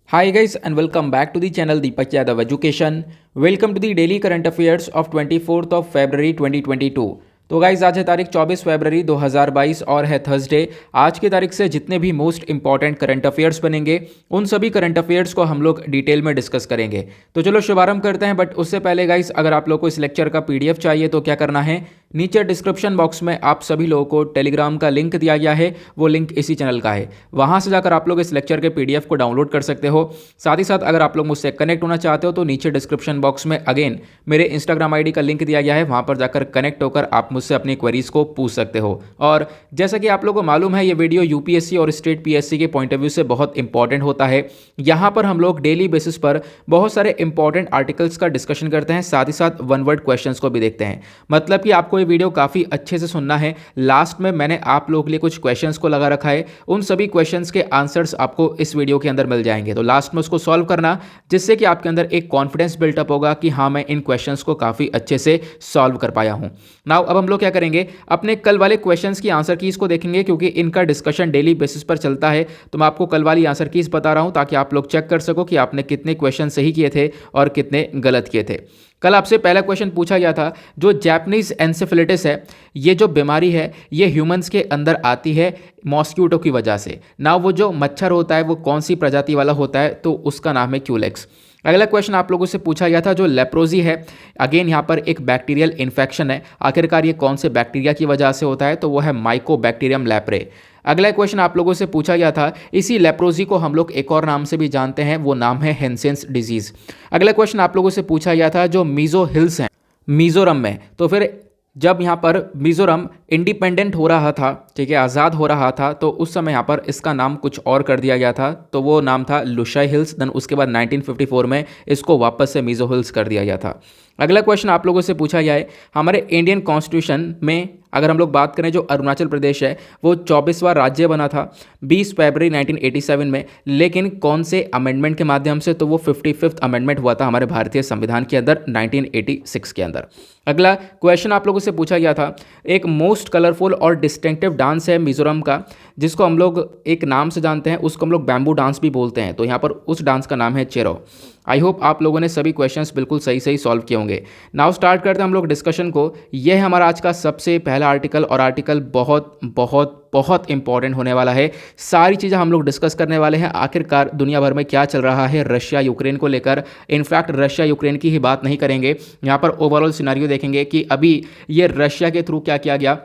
Hi guys and welcome back to the channel Deepak Yadav Education. Welcome to the daily current affairs of 24th of February 2022. तो guys आज है तारीख 24 फरवरी 2022 और है Thursday. आज की तारीख से जितने भी मोस्ट इंपॉर्टेंट करंट अफेयर्स बनेंगे उन सभी करंट अफेयर्स को हम लोग डिटेल में डिस्कस करेंगे। तो चलो शुभारंभ करते हैं, बट उससे पहले गाइज अगर आप लोग को इस लेक्चर का पीडीएफ चाहिए तो क्या करना है, नीचे डिस्क्रिप्शन बॉक्स में आप सभी लोगों को टेलीग्राम का लिंक दिया गया है, वो लिंक इसी चैनल का है। वहां से जाकर आप लोग इस लेक्चर के पीडीएफ को डाउनलोड कर सकते हो। साथ ही साथ अगर आप लोग मुझसे कनेक्ट होना चाहते हो तो नीचे डिस्क्रिप्शन बॉक्स में अगेन मेरे इंस्टाग्राम आईडी का लिंक दिया गया है, वहां पर जाकर कनेक्ट होकर आप मुझसे अपनी क्वेरीज को पूछ सकते हो। और जैसा कि आप लोगों को मालूम है, ये वीडियो यूपीएससी और स्टेट पीएससी के पॉइंट ऑफ व्यू से बहुत इंपॉर्टेंट होता है। यहां पर हम लोग डेली बेसिस पर बहुत सारे इंपॉर्टेंट आर्टिकल्स का डिस्कशन करते हैं, साथ ही साथ वन वर्ड क्वेश्चंस को भी देखते हैं। मतलब कि आपको ये वीडियो काफी अच्छे से सुनना है। लास्ट में मैंने आप लोगों के लिए कुछ क्वेश्चंस को लगा रखा है, उन सभी क्वेश्चंस के आंसर्स आपको इस वीडियो के अंदर मिल जाएंगे। तो लास्ट में उसको सॉल्व करना, जिससे कि आपके अंदर एक कॉन्फिडेंस बिल्टअप होगा कि हाँ मैं इन क्वेश्चंस को काफी अच्छे से सॉल्व कर पाया हूं। नाउ अब हम लोग क्या करेंगे, अपने कल वाले क्वेश्चंस की आंसर कीज को देखेंगे, क्योंकि इनका डिस्कशन डेली बेसिस पर चलता है। तो मैं आपको कल वाली आंसर कीज बता रहा हूं ताकि आप लोग चेक कर सको कि आपने कितने क्वेश्चन सही किए थे और कितने गलत किए थे। कल आपसे पहला क्वेश्चन पूछा गया था, जो जैपनीज एन्सेफेलिटिस है, ये जो बीमारी है ये ह्यूमंस के अंदर आती है मॉस्क्यूटो की वजह से। ना वो जो मच्छर होता है वो कौन सी प्रजाति वाला होता है, तो उसका नाम है क्यूलेक्स। अगला क्वेश्चन आप लोगों से पूछा गया था, जो लेप्रोजी है, अगेन यहाँ पर एक बैक्टीरियल इन्फेक्शन है, आखिरकार ये कौन से बैक्टीरिया की वजह से होता है, तो वो है माइकोबैक्टीरियम लेप्रे। अगला क्वेश्चन आप लोगों से पूछा गया था, इसी लेप्रोजी को हम लोग एक और नाम से भी जानते हैं, वो नाम है हेंसेंस डिजीज। अगला क्वेश्चन आप लोगों से पूछा गया था, जो मीजो हिल्स हैं मिजोरम में, तो फिर जब यहाँ पर मिजोरम इंडिपेंडेंट हो रहा था, ठीक है, आज़ाद हो रहा था, तो उस समय यहाँ पर इसका नाम कुछ और कर दिया गया था, तो वो नाम था लुशाई हिल्स। देन उसके बाद 1954 में इसको वापस से मिजो हिल्स कर दिया गया था। अगला क्वेश्चन आप लोगों से पूछा गया है, हमारे इंडियन कॉन्स्टिट्यूशन में अगर हम लोग बात करें, जो अरुणाचल प्रदेश है वो 24वां राज्य बना था 20 फरवरी 1987 में, लेकिन कौन से अमेंडमेंट के माध्यम से, तो वो 55th अमेंडमेंट हुआ था हमारे भारतीय संविधान के अंदर 1986 के अंदर। अगला क्वेश्चन आप लोगों से पूछा गया था, एक मोस्ट कलरफुल और डिस्टिंक्टिव डांस है मिजोरम का, जिसको हम लोग एक नाम से जानते हैं, उसको हम लोग बैम्बू डांस भी बोलते हैं, तो यहाँ पर उस डांस का नाम है चेरो। आई होप आप लोगों ने सभी क्वेश्चंस बिल्कुल सही सही सॉल्व किए होंगे। नाउ स्टार्ट करते हैं हम लोग डिस्कशन को। यह है हमारा आज का सबसे पहला आर्टिकल, और आर्टिकल बहुत बहुत बहुत इंपॉर्टेंट होने वाला है। सारी चीज़ें हम लोग डिस्कस करने वाले हैं, आखिरकार दुनिया भर में क्या चल रहा है रशिया यूक्रेन को लेकर। इनफैक्ट रशिया यूक्रेन की ही बात नहीं करेंगे, यहाँ पर ओवरऑल सिनारियो देखेंगे कि अभी ये रशिया के थ्रू क्या किया गया,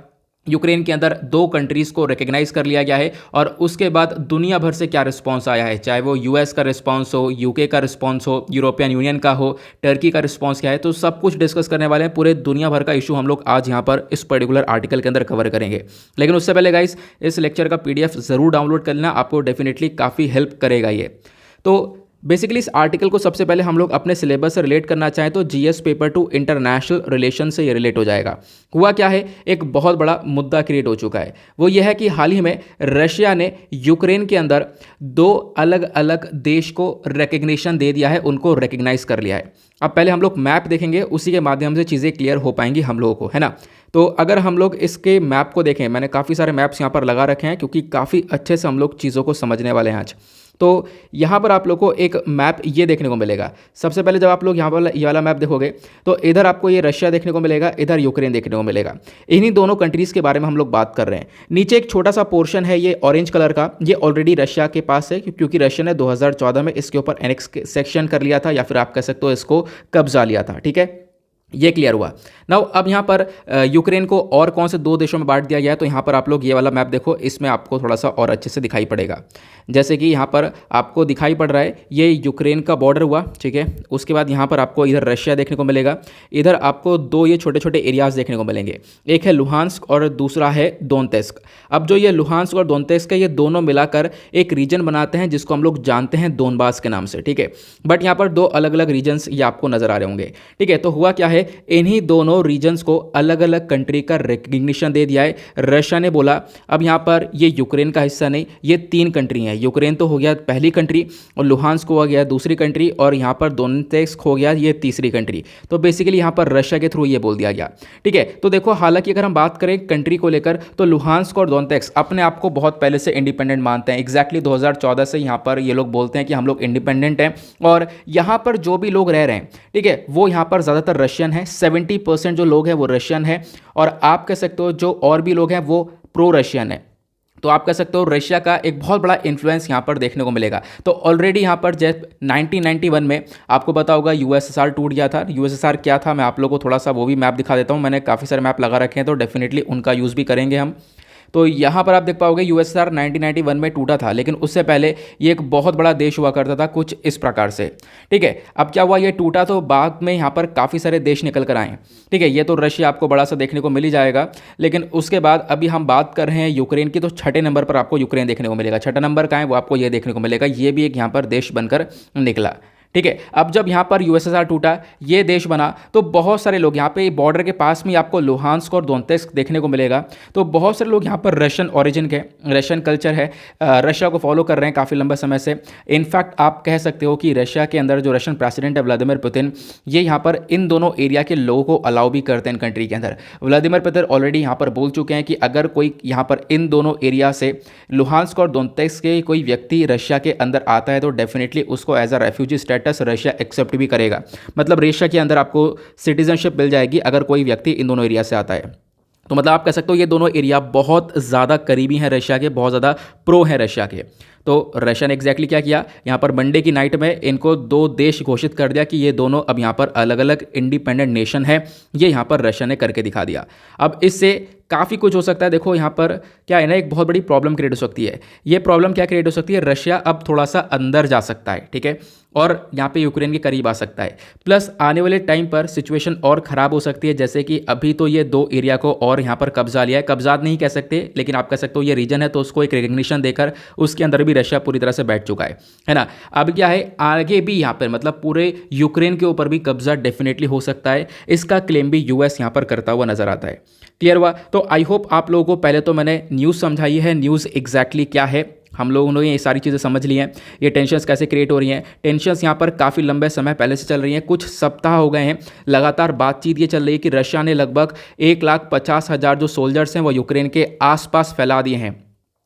यूक्रेन के अंदर 2 कंट्रीज़ को रिकग्नाइज कर लिया गया है, और उसके बाद दुनिया भर से क्या रिस्पांस आया है, चाहे वो यूएस का रिस्पांस हो, यूके का रिस्पांस हो, यूरोपियन यूनियन का हो, टर्की का रिस्पांस क्या है, तो सब कुछ डिस्कस करने वाले हैं। पूरे दुनिया भर का इशू हम लोग आज यहाँ पर इस पर्टिकुलर आर्टिकल के अंदर कवर करेंगे। लेकिन उससे पहले गाइस, इस लेक्चर का पीडीएफ ज़रूर डाउनलोड कर लेना, आपको डेफिनेटली काफ़ी हेल्प करेगा ये। तो बेसिकली इस आर्टिकल को सबसे पहले हम लोग अपने सिलेबस से रिलेट करना चाहें तो जीएस पेपर 2 इंटरनेशनल रिलेशन से ये रिलेट हो जाएगा। हुआ क्या है, एक बहुत बड़ा मुद्दा क्रिएट हो चुका है, वो ये है कि हाल ही में रशिया ने यूक्रेन के अंदर 2 अलग अलग देश को रिकग्निशन दे दिया है, उनको रिकग्नाइज कर लिया है। अब पहले हम लोग मैप देखेंगे, उसी के माध्यम से चीज़ें क्लियर हो पाएंगी हम लोगों को, है ना। तो अगर हम लोग इसके मैप को देखें, मैंने काफ़ी सारे मैप्स यहाँ पर लगा रखे हैं, क्योंकि काफ़ी अच्छे से हम लोग चीज़ों को समझने वाले हैं आज। तो यहाँ पर आप लोग को एक मैप ये देखने को मिलेगा। सबसे पहले जब आप लोग यहाँ पर ये वाला मैप देखोगे तो इधर आपको ये रशिया देखने को मिलेगा, इधर यूक्रेन देखने को मिलेगा। इन्हीं दोनों कंट्रीज़ के बारे में हम लोग बात कर रहे हैं। नीचे एक छोटा सा पोर्शन है ये ऑरेंज कलर का, ये ऑलरेडी रशिया के पास है, क्योंकि रशिया ने 2014 में इसके ऊपर एनेक्सेशन कर लिया था, या फिर आप कह सकते हो इसको कब्जा लिया था, ठीक है, ये क्लियर हुआ। नाउ अब यहाँ पर यूक्रेन को और कौन से 2 देशों में बांट दिया गया है, तो यहाँ पर आप लोग ये वाला मैप देखो, इसमें आपको थोड़ा सा और अच्छे से दिखाई पड़ेगा। जैसे कि यहाँ पर आपको दिखाई पड़ रहा है, ये यूक्रेन का बॉर्डर हुआ, ठीक है। उसके बाद यहाँ पर आपको इधर रशिया देखने को मिलेगा, इधर आपको 2 ये छोटे छोटे एरियाज देखने को मिलेंगे, एक है लुहांस्क और दूसरा है दोनेत्स्क। अब जो ये लुहांस्क और दोनेत्स्क है, ये दोनों मिलाकर एक रीजन बनाते हैं, जिसको हम लोग जानते हैं दोनबास के नाम से, ठीक है। बट यहाँ पर 2 अलग अलग रीजन्स ये आपको नजर आ रहे होंगे, ठीक है। तो हुआ क्या है, है इन्हीं दोनों रीजन्स को अलग अलग कंट्री का रिकग्निशन दे दिया है। रशिया ने बोला अब यहाँ पर ये यूक्रेन का हिस्सा नहीं, ये 3 कंट्री हैं। यूक्रेन तो हो गया पहली कंट्री और लुहांस्क हो गया दूसरी कंट्री और यहाँ पर दोनेत्स्क हो गया ये तीसरी कंट्री। तो बेसिकली यहाँ पर रशिया के थ्रू ये बोल दिया गया। ठीक है, तो देखो हालांकि अगर हम बात करें कंट्री को लेकर तो लुहांस्क और दोनेत्स्क अपने आप को बहुत पहले से इंडिपेंडेंट मानते हैं। एग्जैक्टली 2014 से यहाँ पर ये लोग बोलते हैं कि हम लोग इंडिपेंडेंट हैं और यहाँ पर जो भी लोग रह रहे हैं, ठीक है, वो यहाँ पर ज़्यादातर रशियन है। 70% जो लोग हैं वो रशियन है और आप कह सकते हो जो और भी लोग हैं वो प्रो रशियन है। तो आप कह सकते हो रशिया का एक बहुत बड़ा इन्फ्लुएंस यहाँ पर देखने को मिलेगा। तो ऑलरेडी यहाँ पर जब 1991 में आपको पता होगा यूएसएसआर टूट गया था। यूएसएसआर क्या था, मैं आप लोगों को थोड़ा सा वो भी मैप दिखा देता हूँ। मैंने काफ़ी सारे मैप लगा रखे हैं तो डेफिनेटली उनका यूज़ भी करेंगे हम। तो यहाँ पर आप देख पाओगे यूएसएसआर 1991 में टूटा था, लेकिन उससे पहले ये एक बहुत बड़ा देश हुआ करता था कुछ इस प्रकार से। ठीक है, अब क्या हुआ, ये टूटा तो बाद में यहाँ पर काफ़ी सारे देश निकल कर आए। ठीक है, ये तो रशिया आपको बड़ा सा देखने को मिल ही जाएगा। लेकिन उसके बाद अभी हम बात कर रहे हैं यूक्रेन की, तो छठे नंबर पर आपको यूक्रेन देखने को मिलेगा। छठा नंबर का है वो आपको ये देखने को मिलेगा, ये भी एक यहाँ पर देश बनकर निकला। ठीक है, अब जब यहाँ पर यूएसएसआर टूटा, ये देश बना, तो बहुत सारे लोग यहाँ पे बॉर्डर के पास में आपको लुहांस्क और दोनेत्स्क देखने को मिलेगा। तो बहुत सारे लोग यहाँ पर रशियन ओरिजिन के, रशियन कल्चर है, रशिया को फॉलो कर रहे हैं काफ़ी लंबे समय से। इनफैक्ट आप कह सकते हो कि रशिया के अंदर जो रशियन प्रेसिडेंट है व्लादिमीर पुतिन, ये यहाँ पर इन दोनों एरिया के लोगों को अलाउ भी करते हैं इन कंट्री के अंदर। व्लादिमीर पुतिन ऑलरेडी यहाँ पर बोल चुके हैं कि अगर कोई यहाँ पर इन दोनों एरिया से लुहांस्क और दोनेत्स्क के कोई व्यक्ति रशिया के अंदर आता है तो डेफिनेटली उसको as a refugee Russia accept भी करेगा। मतलब रशिया के अंदर आपको सिटीजनशिप मिल जाएगी अगर कोई व्यक्ति इन दोनों एरिया से आता है। तो मतलब आप कह सकते हो ये दोनों एरिया बहुत ज़्यादा करीबी हैं रशिया के, बहुत ज़्यादा प्रो हैं रशिया के। तो रशिया ने एग्जैक्टली क्या किया, यहाँ पर मंडे की नाइट में इनको 2 देश घोषित कर दिया कि ये दोनों अब यहाँ पर अलग अलग इंडिपेंडेंट नेशन है। ये यहाँ पर रशिया ने करके दिखा दिया। अब इससे काफ़ी कुछ हो सकता है। देखो यहाँ पर क्या है ना, एक बहुत बड़ी प्रॉब्लम क्रिएट हो सकती है। ये प्रॉब्लम क्या क्रिएट हो सकती है, रशिया अब थोड़ा सा अंदर जा सकता है, ठीक है, और यहाँ पे यूक्रेन के करीब आ सकता है। प्लस आने वाले टाइम पर सिचुएशन और ख़राब हो सकती है, जैसे कि अभी तो ये 2 एरिया को और यहाँ पर कब्जा लिया है। कब्जा नहीं कह सकते, लेकिन आप कह सकते हो ये रीजन है तो उसको एक रिकग्निशन देकर उसके अंदर भी रशिया पूरी तरह से बैठ चुका है ना। अब क्या है, आगे भी यहाँ पर मतलब पूरे यूक्रेन के ऊपर भी कब्जा डेफिनेटली हो सकता है। इसका क्लेम भी यूएस यहाँ पर करता हुआ नजर आता है। क्लियर हुआ? तो आई होप आप लोगों को पहले तो मैंने न्यूज़ समझाई है, न्यूज़ एग्जैक्टली क्या है, हम लोगों ने ये सारी चीज़ें समझ ली हैं। ये टेंशन्स कैसे क्रिएट हो रही हैं, टेंशन्स यहाँ पर काफ़ी लंबे समय पहले से चल रही हैं, कुछ सप्ताह हो गए हैं लगातार बातचीत ये चल रही है कि रशिया ने लगभग 1,50,000 जो सोल्जर्स हैं वो यूक्रेन के आसपास फैला दिए हैं।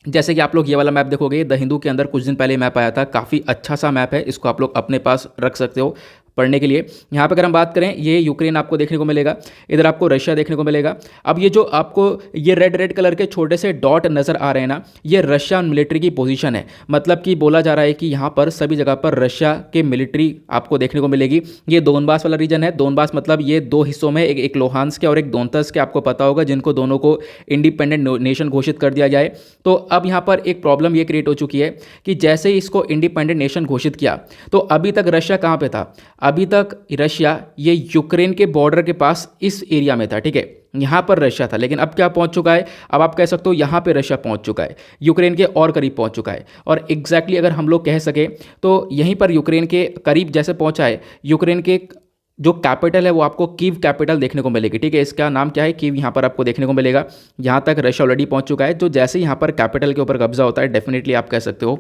जैसे कि आप लोग ये वाला मैप देखोगे, द हिंदू के अंदर कुछ दिन पहले मैप आया था, काफ़ी अच्छा सा मैप है, इसको आप लोग अपने पास रख सकते हो पढ़ने के लिए। यहाँ पर अगर हम बात करें, ये यूक्रेन आपको देखने को मिलेगा, इधर आपको रशिया देखने को मिलेगा। अब ये जो आपको ये रेड कलर के छोटे से डॉट नज़र आ रहे हैं ना, ये रशिया मिलिट्री की पोजीशन है। मतलब कि बोला जा रहा है कि यहाँ पर सभी जगह पर रशिया के मिलिट्री आपको देखने को मिलेगी। ये दोनबास वाला रीजन है। दोनबास मतलब ये 2 हिस्सों में, एक लुहांस्क के और एक दोनेत्स्क के, आपको पता होगा, जिनको दोनों को इंडिपेंडेंट नेशन घोषित कर दिया जाए। तो अब यहाँ पर एक प्रॉब्लम ये क्रिएट हो चुकी है कि जैसे ही इसको इंडिपेंडेंट नेशन घोषित किया तो अभी तक रशिया कहाँ पे था, अभी तक रशिया ये यूक्रेन के बॉर्डर के पास इस एरिया में था, ठीक है, यहां पर रशिया था। लेकिन अब क्या पहुंच चुका है, अब आप कह सकते हो यहां पे रशिया पहुंच चुका है, यूक्रेन के और करीब पहुंच चुका है। और एग्जैक्टली अगर हम लोग कह सके तो यहीं पर यूक्रेन के करीब जैसे पहुंचा है, यूक्रेन के जो कैपिटल है वो आपको कीव कैपिटल देखने को मिलेगी, ठीक है, इसका नाम क्या है, कीव, यहाँ पर आपको देखने को मिलेगा। यहाँ तक रशिया ऑलरेडी पहुंच चुका है। तो जैसे यहाँ पर कैपिटल के ऊपर कब्जा होता है, डेफिनेटली आप कह सकते हो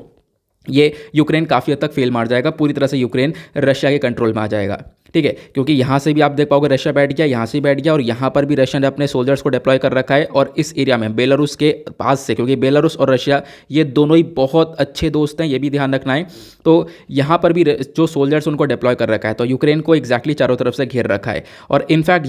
ये यूक्रेन काफ़ी हद तक फेल मार जाएगा, पूरी तरह से यूक्रेन रशिया के कंट्रोल में आ जाएगा, ठीक है। क्योंकि यहाँ से भी आप देख पाओगे रशिया बैठ गया, यहाँ से बैठ गया, और यहाँ पर भी रशिया ने अपने सोल्जर्स को डिप्लॉय कर रखा है। और इस एरिया में बेलारूस के पास से, क्योंकि बेलारूस और रशिया ये दोनों ही बहुत अच्छे दोस्त हैं, ये भी ध्यान रखना है। तो यहाँ पर भी जो सोल्जर्स उनको डिप्लॉय कर रखा है, तो यूक्रेन को एग्जैक्टली चारों तरफ से घेर रखा है। और इनफैक्ट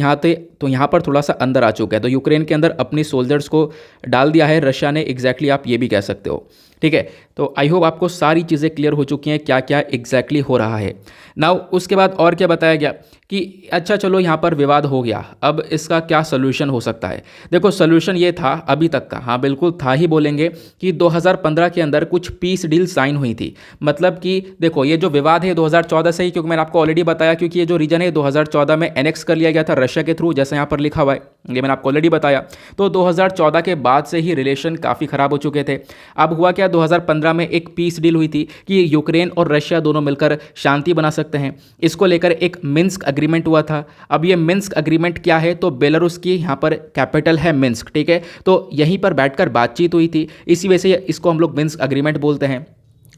यहाँ पर थोड़ा सा अंदर आ चुका है, तो यूक्रेन के अंदर अपनी सोल्जर्स को डाल दिया है रशिया ने, एग्जैक्टली आप ये भी कह सकते हो, ठीक है। तो आई होप आपको सारी चीज़ें क्लियर हो चुकी हैं क्या क्या एग्जैक्टली हो रहा है। नाउ उसके बाद और क्या बताया गया कि अच्छा चलो यहाँ पर विवाद हो गया, अब इसका क्या सोल्यूशन हो सकता है। देखो सोल्यूशन ये था अभी तक का, हाँ बिल्कुल था ही बोलेंगे, कि 2015 के अंदर कुछ पीस डील साइन हुई थी। मतलब कि देखो ये जो विवाद है 2014 से ही, क्योंकि मैंने आपको ऑलरेडी बताया, क्योंकि ये जो रीजन है 2014 में एनेक्स कर लिया गया था रशिया के थ्रू, जैसे यहाँ पर लिखा हुआ है, ये मैंने आपको ऑलरेडी बताया। तो 2014 के बाद से ही रिलेशन काफ़ी ख़राब हो चुके थे। अब हुआ क्या, 2015 में एक पीस डील हुई थी कि यूक्रेन और रशिया दोनों मिलकर शांति बना सकते हैं। इसको लेकर एक मिन्स्क अग्रीमेंट हुआ था। अब ये मिन्स्क अग्रीमेंट क्या है, तो बेलारूस की यहाँ पर कैपिटल है मिन्स्क, ठीक है। तो यहीं पर बैठकर बातचीत हुई थी, इसी वजह से इसको हम लोग मिन्स्क अग्रीमेंट बोलते हैं।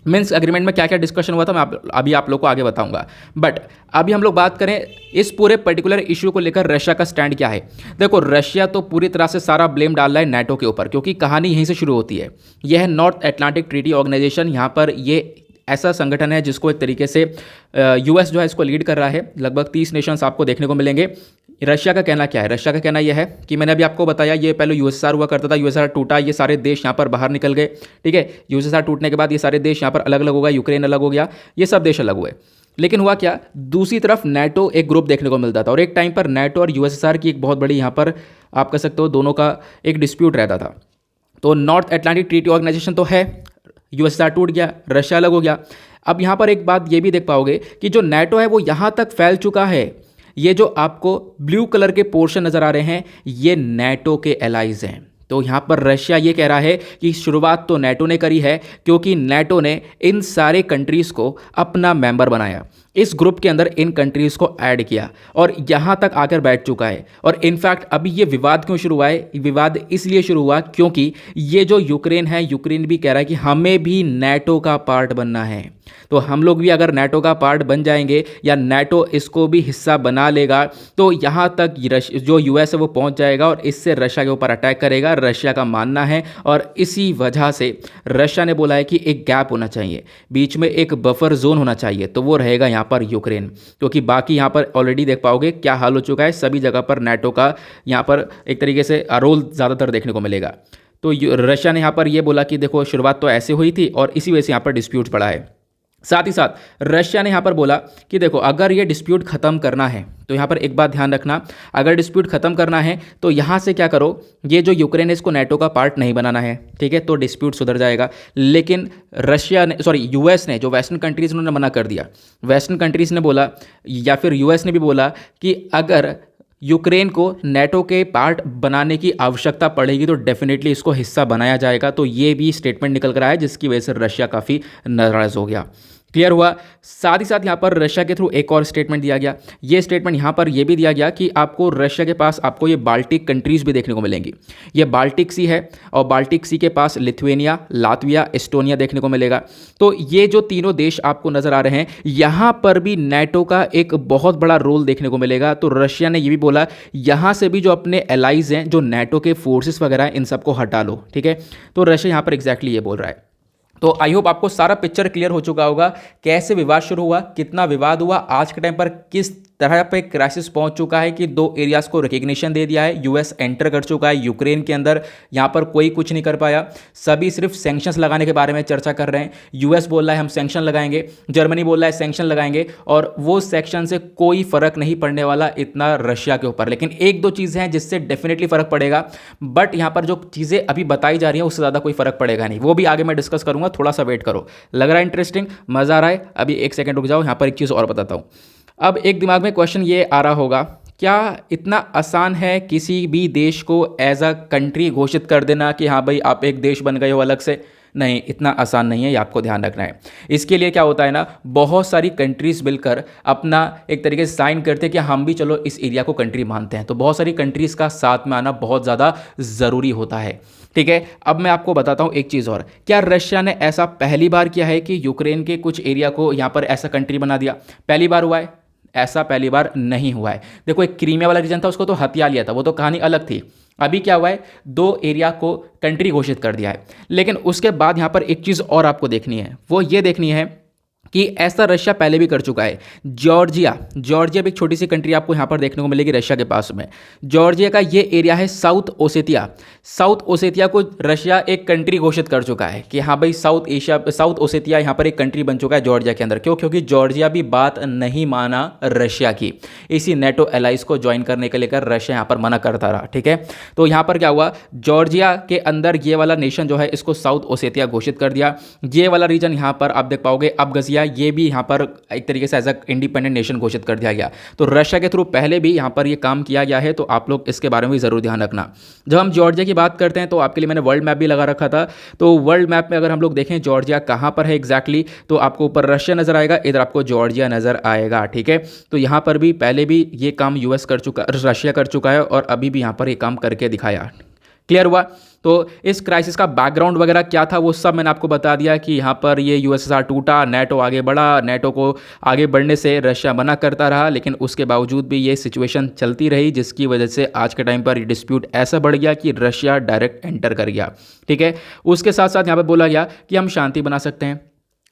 मिन्स्क अग्रीमेंट में क्या क्या डिस्कशन हुआ था मैं अभी आप लोग को आगे बताऊंगा। बट अभी हम लोग बात करें इस पूरे पर्टिकुलर इशू को लेकर रशिया का स्टैंड क्या है। देखो, रशिया तो पूरी तरह से सारा ब्लेम डाल रहा है नाटो के ऊपर, क्योंकि कहानी यहीं से शुरू होती है। यह है नॉर्थ अटलांटिक ट्रीटी ऑर्गेनाइजेशन। यहाँ पर ये ऐसा संगठन है जिसको एक तरीके से यूएस जो है इसको लीड कर रहा है। लगभग 30 नेशंस आपको देखने को मिलेंगे। रशिया का कहना क्या है? रशिया का कहना यह है कि मैंने अभी आपको बताया, ये पहले यूएसएसआर हुआ करता था, यूएसएसआर टूटा, ये सारे देश यहाँ पर बाहर निकल गए, ठीक है। यूएसएसआर टूटने के बाद ये सारे देश यहाँ पर अलग अलग हो गए, यूक्रेन अलग हो गया, ये सब देश अलग हुए। लेकिन हुआ क्या, दूसरी तरफ नाटो एक ग्रुप देखने को मिलता था, और एक टाइम पर नाटो और यूएसएसआर की एक बहुत बड़ी यहाँ पर आप कह सकते हो दोनों का एक डिस्प्यूट रहता था। तो नॉर्थ अटलांटिक ट्रीटी ऑर्गेनाइजेशन तो है, यूएसएसआर टूट गया, रशिया अलग हो गया। अब यहाँ पर एक बात ये भी देख पाओगे कि जो नाटो है वो यहाँ तक फैल चुका है। ये जो आपको ब्लू कलर के पोर्शन नज़र आ रहे हैं, ये नाटो के एलाइज हैं। तो यहाँ पर रशिया ये कह रहा है कि शुरुआत तो नाटो ने करी है, क्योंकि नाटो ने इन सारे कंट्रीज़ को अपना मेंबर बनाया, इस ग्रुप के अंदर इन कंट्रीज़ को ऐड किया और यहाँ तक आकर बैठ चुका है। और इनफैक्ट अभी ये विवाद क्यों शुरू हुआ है? विवाद इसलिए शुरू हुआ क्योंकि ये जो यूक्रेन है, यूक्रेन भी कह रहा है कि हमें भी नाटो का पार्ट बनना है। तो हम लोग भी अगर नाटो का पार्ट बन जाएंगे या नाटो इसको भी हिस्सा बना लेगा, तो यहाँ तक जो यूएस है वो पहुँच जाएगा और इससे रशिया के ऊपर अटैक करेगा, रशिया का मानना है। और इसी वजह से रशिया ने बोला है कि एक गैप होना चाहिए, बीच में एक बफर जोन होना चाहिए, तो वो रहेगा यहाँ पर यूक्रेन। क्योंकि बाकी यहाँ पर ऑलरेडी देख पाओगे क्या हाल हो चुका है, सभी जगह पर नाटो का यहाँ पर एक तरीके से रोल ज़्यादातर देखने को मिलेगा। तो रशिया ने यहाँ पर ये बोला कि देखो, शुरुआत तो ऐसे हुई थी और इसी वजह से यहाँ पर डिस्प्यूट पड़ा है। साथ ही साथ रशिया ने यहाँ पर बोला कि देखो, अगर ये डिस्प्यूट ख़त्म करना है तो यहाँ पर एक बात ध्यान रखना, अगर डिस्प्यूट ख़त्म करना है तो यहाँ से क्या करो, ये जो यूक्रेन है इसको नाटो का पार्ट नहीं बनाना है, ठीक है, तो डिस्प्यूट सुधर जाएगा। लेकिन यूएस ने, जो वेस्टर्न कंट्रीज़, उन्होंने मना कर दिया। वेस्टर्न कंट्रीज़ ने बोला, या फिर यूएस ने भी बोला कि अगर यूक्रेन को नाटो के पार्ट बनाने की आवश्यकता पड़ेगी तो डेफिनेटली इसको हिस्सा बनाया जाएगा। तो ये भी स्टेटमेंट निकल कर आया, जिसकी वजह से रशिया काफ़ी नाराज़ हो गया। क्लियर हुआ? साथ ही साथ यहाँ पर रशिया के थ्रू एक और स्टेटमेंट दिया गया। ये स्टेटमेंट यहाँ पर ये भी दिया गया कि आपको रशिया के पास आपको ये बाल्टिक कंट्रीज़ भी देखने को मिलेंगी। ये बाल्टिक सी है और बाल्टिक सी के पास लिथुएनिया, लातविया, एस्टोनिया देखने को मिलेगा। तो ये जो तीनों देश आपको नज़र आ रहे हैं, यहाँ पर भी नाटो का एक बहुत बड़ा रोल देखने को मिलेगा। तो रशिया ने ये भी बोला, यहाँ से भी जो अपने एलाइज हैं, जो नाटो के फोर्सेस वगैरह हैं, इन सबको हटा लो, ठीक है। तो रशिया यहाँ पर एग्जैक्टली ये बोल रहा है। तो आई होप आपको सारा पिक्चर क्लियर हो चुका होगा, कैसे विवाद शुरू हुआ, कितना विवाद हुआ, आज के टाइम पर किस तरह पे क्राइसिस पहुंच चुका है कि 2 एरियाज़ को रिकग्निशन दे दिया है, यूएस एंटर कर चुका है यूक्रेन के अंदर, यहाँ पर कोई कुछ नहीं कर पाया, सभी सिर्फ सैंक्शंस लगाने के बारे में चर्चा कर रहे हैं। यूएस बोल रहा है हम सैंक्शन लगाएंगे, जर्मनी बोल रहा है सैंक्शन लगाएंगे, और वो सैंक्शन से कोई फर्क नहीं पड़ने वाला इतना रशिया के ऊपर। लेकिन एक दो चीज़ें हैं जिससे डेफिनेटली फर्क पड़ेगा, बट यहाँ पर जो चीज़ें अभी बताई जा रही हैं उससे ज़्यादा कोई फर्क पड़ेगा नहीं, वो भी आगे मैं डिस्कस करूँगा, थोड़ा सा वेट करो। लग रहा है इंटरेस्टिंग, मज़ा आ रहा है? अभी एक सेकेंड रुक जाओ, यहाँ पर एक चीज़ और बताता हूँ। अब एक दिमाग में क्वेश्चन ये आ रहा होगा, क्या इतना आसान है किसी भी देश को एज अ कंट्री घोषित कर देना कि हाँ भाई आप एक देश बन गए हो अलग से? नहीं, इतना आसान नहीं है, ये आपको ध्यान रखना है। इसके लिए क्या होता है ना, बहुत सारी कंट्रीज़ मिलकर अपना एक तरीके से साइन करते हैं कि हम भी चलो इस एरिया को कंट्री मानते हैं। तो बहुत सारी कंट्रीज़ का साथ में आना बहुत ज़्यादा ज़रूरी होता है, ठीक है। अब मैं आपको बताता हूँ एक चीज़ और, क्या रशिया ने ऐसा पहली बार किया है कि यूक्रेन के कुछ एरिया को यहाँ पर ऐसा कंट्री बना दिया? पहली बार हुआ है? ऐसा पहली बार नहीं हुआ है। देखो, एक क्रीमिया वाला रीजन था, उसको तो हथिया लिया था, वो तो कहानी अलग थी। अभी क्या हुआ है, 2 एरिया को कंट्री घोषित कर दिया है। लेकिन उसके बाद यहाँ पर एक चीज़ और आपको देखनी है, वो ये देखनी है कि ऐसा रशिया पहले भी कर चुका है। जॉर्जिया भी एक छोटी सी कंट्री आपको यहाँ पर देखने को मिलेगी रशिया के पास में। जॉर्जिया का ये एरिया है साउथ ओसेतिया को रशिया एक कंट्री घोषित कर चुका है कि हाँ भाई साउथ ओसेतिया यहाँ पर एक कंट्री बन चुका है जॉर्जिया के अंदर। क्यों? क्योंकि जॉर्जिया भी बात नहीं माना रशिया की, इसी नेटो एलाइज को ज्वाइन करने के लेकर रशिया यहाँ पर मना करता रहा, ठीक है। तो यहाँ पर क्या हुआ, जॉर्जिया के अंदर ये वाला नेशन जो है इसको साउथ ओसेतिया घोषित कर दिया। ये वाला रीजन यहाँ पर आप देख पाओगे अबगजिया, ये भी यहाँ पर एक तरीके से एज अ इंडिपेंडेंट नेशन घोषित कर दिया गया। तो रशिया के थ्रू पहले भी यहाँ पर ये काम किया गया है, तो आप लोग इसके बारे में भी ज़रूर ध्यान रखना। जब हम जॉर्जिया की बात करते हैं तो आपके लिए मैंने वर्ल्ड मैप भी लगा रखा था। तो वर्ल्ड मैप में अगर हम लोग देखें जॉर्जिया कहाँ पर है एग्जैक्टली, तो आपको ऊपर रशिया नज़र आएगा, इधर आपको जॉर्जिया नज़र आएगा। ठीक है, तो यहाँ पर भी पहले भी ये काम यूएस कर चुका, रशिया कर चुका है और अभी भी यहाँ पर ये काम करके दिखाया। क्लियर हुआ? तो इस क्राइसिस का बैकग्राउंड वगैरह क्या था वो सब मैंने आपको बता दिया कि यहाँ पर ये यूएसएसआर टूटा, नेटो आगे बढ़ा, नेटो को आगे बढ़ने से रशिया मना करता रहा, लेकिन उसके बावजूद भी ये सिचुएशन चलती रही, जिसकी वजह से आज के टाइम पर डिस्प्यूट ऐसा बढ़ गया कि रशिया डायरेक्ट एंटर कर गया। ठीक है, उसके साथ साथ यहाँ पर बोला गया कि हम शांति बना सकते हैं।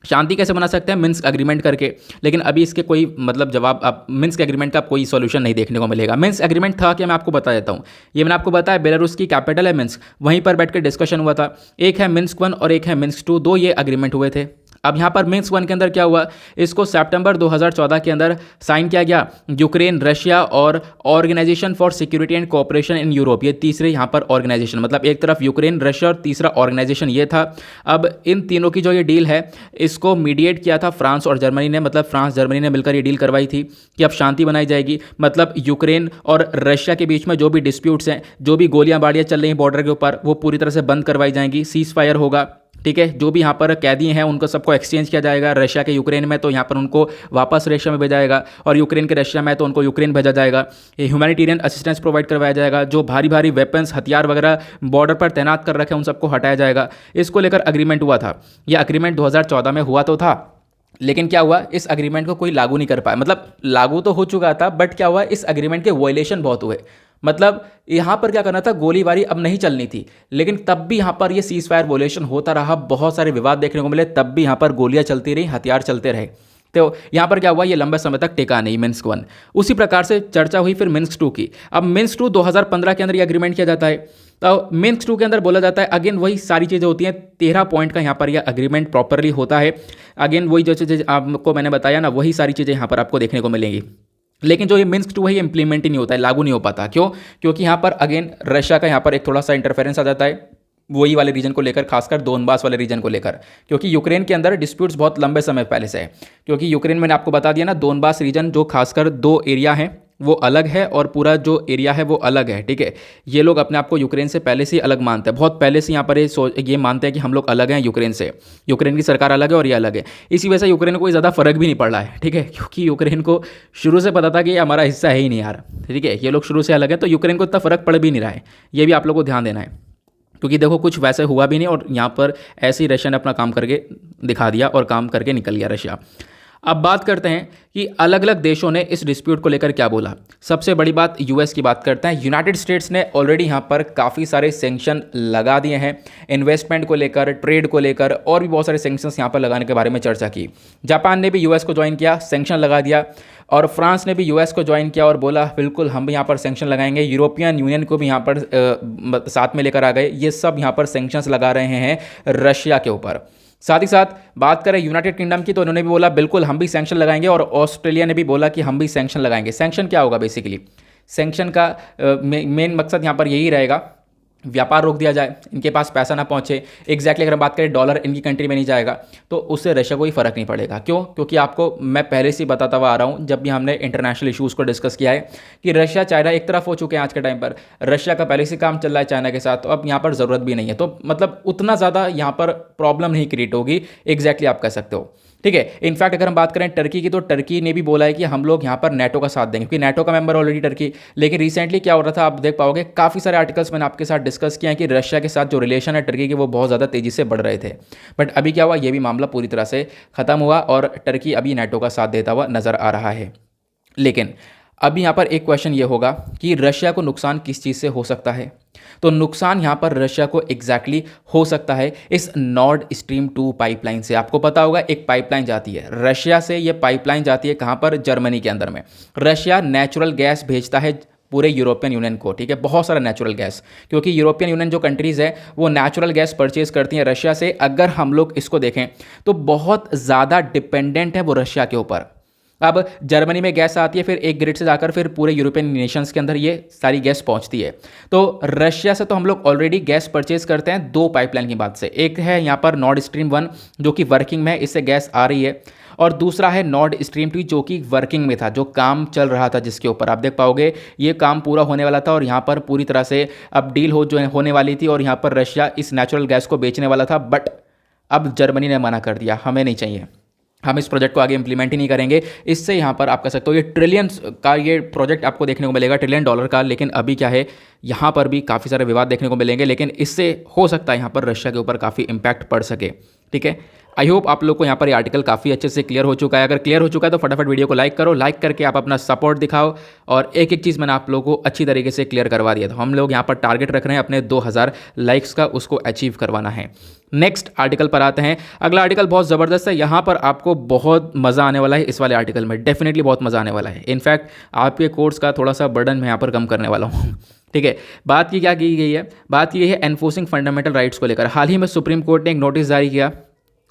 शांति कैसे बना सकते हैं? मिन्स्क एग्रीमेंट करके। लेकिन अभी इसके कोई मतलब जवाब, आप मिन्स्क एग्रीमेंट का कोई सॉल्यूशन नहीं देखने को मिलेगा। मिन्स्क एग्रीमेंट था कि मैं आपको बता देता हूँ। ये मैंने आपको बताया बेलारूस की कैपिटल है मिन्स्क, वहीं पर बैठ कर डिस्कशन हुआ था। एक है मिन्स्क 1 और एक है मिन्स्क 2, दो ये एग्रीमेंट हुए थे। अब यहाँ पर मिन्स्क 1 के अंदर क्या हुआ, इसको सितंबर 2014 के अंदर साइन किया गया। यूक्रेन, रशिया और organisation for security and cooperation in Europe, ये तीसरे यहाँ पर ऑर्गेनाइजेशन, मतलब एक तरफ यूक्रेन, रशिया और तीसरा ऑर्गेनाइजेशन ये था। अब इन तीनों की जो ये डील है, इसको मीडिएट किया था फ्रांस और जर्मनी ने, मतलब फ्रांस जर्मनी ने मिलकर ये डील करवाई थी कि अब शांति बनाई जाएगी। मतलब यूक्रेन और रशिया के बीच में जो भी डिस्प्यूट्स हैं, जो भी गोलियां बाड़ियाँ चल रही हैं बॉर्डर के ऊपर, वो पूरी तरह से बंद करवाई जाएंगी, सीज फायर होगा। ठीक है, जो भी यहाँ पर कैदी हैं उनको सबको एक्सचेंज किया जाएगा। रशिया के यूक्रेन में तो यहाँ पर उनको वापस रशिया में भेजा जाएगा, और यूक्रेन के रशिया में तो उनको यूक्रेन भेजा जाएगा। ये ह्यूमैनिटेरियन असिस्टेंस प्रोवाइड करवाया जाएगा। जो भारी भारी वेपन्स, हथियार वगैरह बॉर्डर पर तैनात कर रखे हैं उन सबको हटाया जाएगा। इसको लेकर अग्रीमेंट हुआ था। यह अग्रीमेंट 2014 में हुआ तो था, लेकिन क्या हुआ, इस अग्रीमेंट को कोई लागू नहीं कर पाया। मतलब लागू तो हो चुका था, बट क्या हुआ, इस अग्रीमेंट के वायलेशन बहुत हुए। मतलब यहाँ पर क्या करना था, गोलीबारी अब नहीं चलनी थी, लेकिन तब भी यहाँ पर ये सीज फायर वॉयलेशन होता रहा, बहुत सारे विवाद देखने को मिले, तब भी यहाँ पर गोलियाँ चलती रही, हथियार चलते रहे। तो यहाँ पर क्या हुआ, ये लंबे समय तक टिका नहीं मिन्स्क 1। उसी प्रकार से चर्चा हुई फिर मिन्स्क 2 की। अब मिन्स्क 2 2015 के अंदर ये एग्रीमेंट किया जाता है। तो मिन्स्क 2 के अंदर बोला जाता है, अगेन वही सारी चीज़ें होती हैं, 13 पॉइंट का यहाँ पर यह एग्रीमेंट प्रॉपरली होता है। अगेन वही जो चीज़ें आपको मैंने बताया ना, वही सारी चीज़ें यहाँ पर आपको देखने को मिलेंगी। लेकिन जो ये मिन्स्क 2 है ये इंप्लीमेंट ही नहीं होता है, लागू नहीं हो पाता। क्यों? क्योंकि यहाँ पर अगेन रशिया का यहाँ पर एक थोड़ा सा इंटरफेरेंस आ जाता है, वही वाले रीजन को लेकर, खासकर दोनबास वाले रीजन को लेकर। क्योंकि यूक्रेन के अंदर डिस्प्यूट्स बहुत लंबे समय पहले से है। क्योंकि यूक्रेन मैंने आपको बता दिया ना, दोनबास रीजन जो खासकर 2 एरिया हैं वो अलग है, और पूरा जो एरिया है वो अलग है। ठीक है, ये लोग अपने आप को यूक्रेन से पहले से ही अलग मानते हैं, बहुत पहले से यहाँ पर ये मानते हैं कि हम लोग अलग हैं यूक्रेन से। यूक्रेन की सरकार अलग है और ये अलग है। इसी वजह से यूक्रेन को कोई ज़्यादा फर्क भी नहीं पड़ रहा है। ठीक है, क्योंकि यूक्रेन को शुरू से पता था कि ये हमारा हिस्सा है ही नहीं यार। ठीक है, ये लोग शुरू से अलग है, तो यूक्रेन को इतना फर्क पड़ भी नहीं रहा है। ये भी आप लोग को ध्यान देना है, क्योंकि देखो कुछ वैसे हुआ भी नहीं, और यहाँ पर ऐसे ही रशिया ने अपना काम करके दिखा दिया और काम करके निकल गया रशिया। अब बात करते हैं कि अलग अलग देशों ने इस डिस्प्यूट को लेकर क्या बोला। सबसे बड़ी बात यूएस की बात करते हैं। यूनाइटेड स्टेट्स ने ऑलरेडी यहाँ पर काफ़ी सारे सैंक्शन लगा दिए हैं, इन्वेस्टमेंट को लेकर, ट्रेड को लेकर, और भी बहुत सारे सैंक्शंस यहाँ पर लगाने के बारे में चर्चा की। जापान ने भी यूएस को ज्वाइन किया, सैंक्शन लगा दिया, और फ्रांस ने भी यूएस को ज्वाइन किया और बोला बिल्कुल हम भी यहाँ पर सैंक्शन लगाएंगे। यूरोपियन यूनियन को भी यहाँ पर साथ में लेकर आ गए। ये सब यहाँ पर सैंक्शंस लगा रहे हैं रशिया के ऊपर। साथ ही साथ बात करें यूनाइटेड किंगडम की, तो उन्होंने भी बोला बिल्कुल हम भी सैंक्शन लगाएंगे, और ऑस्ट्रेलिया ने भी बोला कि हम भी सैंक्शन लगाएंगे। सैंक्शन क्या होगा? बेसिकली सैंक्शन का मेन मकसद यहाँ पर यही रहेगा, व्यापार रोक दिया जाए, इनके पास पैसा ना पहुंचे। एग्जैक्टली अगर हम बात करें, डॉलर इनकी कंट्री में नहीं जाएगा, तो उससे रशिया को ही फर्क नहीं पड़ेगा। क्यों? क्योंकि आपको मैं पहले से ही बताता हुआ आ रहा हूं, जब भी हमने इंटरनेशनल इश्यूज़ को डिस्कस किया है, कि रशिया चाइना एक तरफ हो चुके हैं आज के टाइम पर। रशिया का पहले से काम चल रहा है चाइना के साथ, तो अब यहाँ पर ज़रूरत भी नहीं है। तो मतलब उतना ज़्यादा यहाँ पर प्रॉब्लम नहीं क्रिएट होगी, एग्जैक्टली आप कह सकते हो। ठीक है, इनफैक्ट अगर हम बात करें टर्की की, तो टर्की ने भी बोला है कि हम लोग यहाँ पर नेटो का साथ देंगे, क्योंकि नेटो का मेंबर ऑलरेडी टर्की। लेकिन रिसेंटली क्या हो रहा था, आप देख पाओगे काफ़ी सारे आर्टिकल्स मैंने आपके साथ डिस्कस किया है कि रशिया के साथ जो रिलेशन है टर्की के, वो बहुत ज़्यादा तेज़ी से बढ़ रहे थे। बट अभी क्या हुआ, ये भी मामला पूरी तरह से खत्म हुआ, और टर्की अभी नेटो का साथ देता हुआ नज़र आ रहा है। लेकिन अभी यहाँ पर एक क्वेश्चन ये होगा कि रशिया को नुकसान किस चीज़ से हो सकता है। तो नुकसान यहाँ पर रशिया को एग्जैक्टली हो सकता है इस नॉर्ड स्ट्रीम 2 पाइपलाइन से। आपको पता होगा एक पाइपलाइन जाती है रशिया से, ये पाइपलाइन जाती है कहाँ पर? जर्मनी के अंदर में। रशिया नेचुरल गैस भेजता है पूरे यूरोपियन यूनियन को। ठीक है, बहुत सारा नेचुरल गैस, क्योंकि यूरोपियन यूनियन जो कंट्रीज़ है वो नेचुरल गैस परचेज करती हैं रशिया से। अगर हम लोग इसको देखें तो बहुत ज़्यादा डिपेंडेंट है वो रशिया के ऊपर। अब जर्मनी में गैस आती है, फिर एक ग्रिड से जाकर फिर पूरे यूरोपियन नेशंस के अंदर ये सारी गैस पहुंचती है। तो रशिया से तो हम लोग ऑलरेडी गैस परचेज करते हैं दो पाइपलाइन की बात से। एक है यहाँ पर नॉर्ड स्ट्रीम 1 जो कि वर्किंग में है, इससे गैस आ रही है, और दूसरा है नॉर्ड स्ट्रीम 2 जो कि वर्किंग में था, जो काम चल रहा था, जिसके ऊपर आप देख पाओगे ये काम पूरा होने वाला था और यहाँ पर पूरी तरह से अब डील होने वाली थी और यहाँ पर रशिया इस नेचुरल गैस को बेचने वाला था। बट अब जर्मनी ने मना कर दिया, हमें नहीं चाहिए, हम इस प्रोजेक्ट को आगे इंप्लीमेंट ही नहीं करेंगे। इससे यहाँ पर आप कह सकते हो ये ट्रिलियंस का ये प्रोजेक्ट आपको देखने को मिलेगा, $1 ट्रिलियन का। लेकिन अभी क्या है, यहाँ पर भी काफ़ी सारे विवाद देखने को मिलेंगे, लेकिन इससे हो सकता है यहाँ पर रशिया के ऊपर काफ़ी इंपैक्ट पड़ सके। ठीक है, आई होप आप लोग को यहाँ पर ये आर्टिकल काफ़ी अच्छे से क्लियर हो चुका है। अगर क्लियर हो चुका है तो फटाफट वीडियो को लाइक करो, लाइक करके आप अपना सपोर्ट दिखाओ। और एक एक चीज़ मैंने आप लोगों को अच्छी तरीके से क्लियर करवा दिया। तो हम लोग यहाँ पर टारगेट रख रहे हैं अपने 2000 लाइक्स का, उसको अचीव करवाना है। नेक्स्ट आर्टिकल पर आते हैं। अगला आर्टिकल बहुत ज़बरदस्त है, यहाँ पर आपको बहुत मज़ा आने वाला है। इस वाले आर्टिकल में डेफिनेटली बहुत मज़ा आने वाला है। इनफैक्ट आपके कोर्स का थोड़ा सा बर्डन मैं यहाँ पर कम करने वाला हूँ। ठीक है, बात की क्या की गई है, बात ये है एनफोर्सिंग फंडामेंटल राइट्स को लेकर। हाल ही में सुप्रीम कोर्ट ने एक नोटिस जारी किया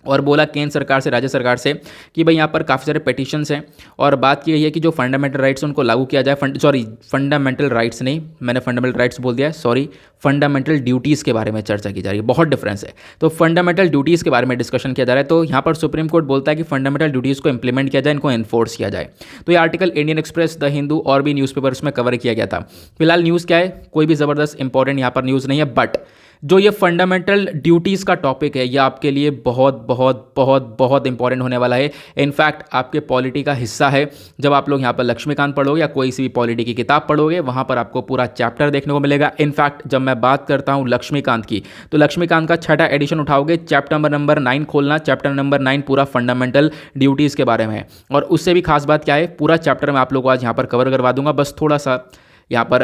और बोला केंद्र सरकार से, राज्य सरकार से कि भाई यहाँ पर काफ़ी सारे पेटिशंस हैं और बात की गई है कि जो फंडामेंटल राइट्स उनको लागू किया जाए। फंडामेंटल राइट्स नहीं, मैंने फंडामेंटल राइट्स बोल दिया है, सॉरी, फंडामेंटल ड्यूटीज़ के बारे में चर्चा की जा रही है, बहुत डिफरेंस है। तो फंडामेंटल ड्यूटीज़ के बारे में डिस्कशन किया जा रहा है। तो यहाँ पर सुप्रीम कोर्ट बोलता है कि फंडामेंटल ड्यूटीज़ को इंप्लीमेंट किया जाए, इनको एनफोर्स किया जाए। तो ये article Indian express, the Hindu और भी न्यूज़पेपर्स में कवर किया गया था। फिलहाल न्यूज़ क्या है, कोई भी ज़बरदस्त इंपॉर्टेंट यहाँ पर न्यूज़ नहीं है, बट जो ये फंडामेंटल ड्यूटीज़ का टॉपिक है, ये आपके लिए बहुत बहुत बहुत बहुत इंपॉर्टेंट होने वाला है। इनफैक्ट आपके पॉलिटी का हिस्सा है। जब आप लोग यहाँ पर लक्ष्मीकांत पढ़ोगे या कोई सी भी पॉलिटी की किताब पढ़ोगे, वहाँ पर आपको पूरा चैप्टर देखने को मिलेगा। इनफैक्ट जब मैं बात करता हूँ लक्ष्मीकांत की, तो लक्ष्मीकांत का 6ठा एडिशन उठाओगे, चैप्टर नंबर 9 खोलना, चैप्टर नंबर 9 पूरा फंडामेंटल ड्यूटीज़ के बारे में है। और उससे भी खास बात क्या है, पूरा चैप्टर मैं आप लोग को आज यहाँ पर कवर करवा दूंगा। बस थोड़ा सा यहाँ पर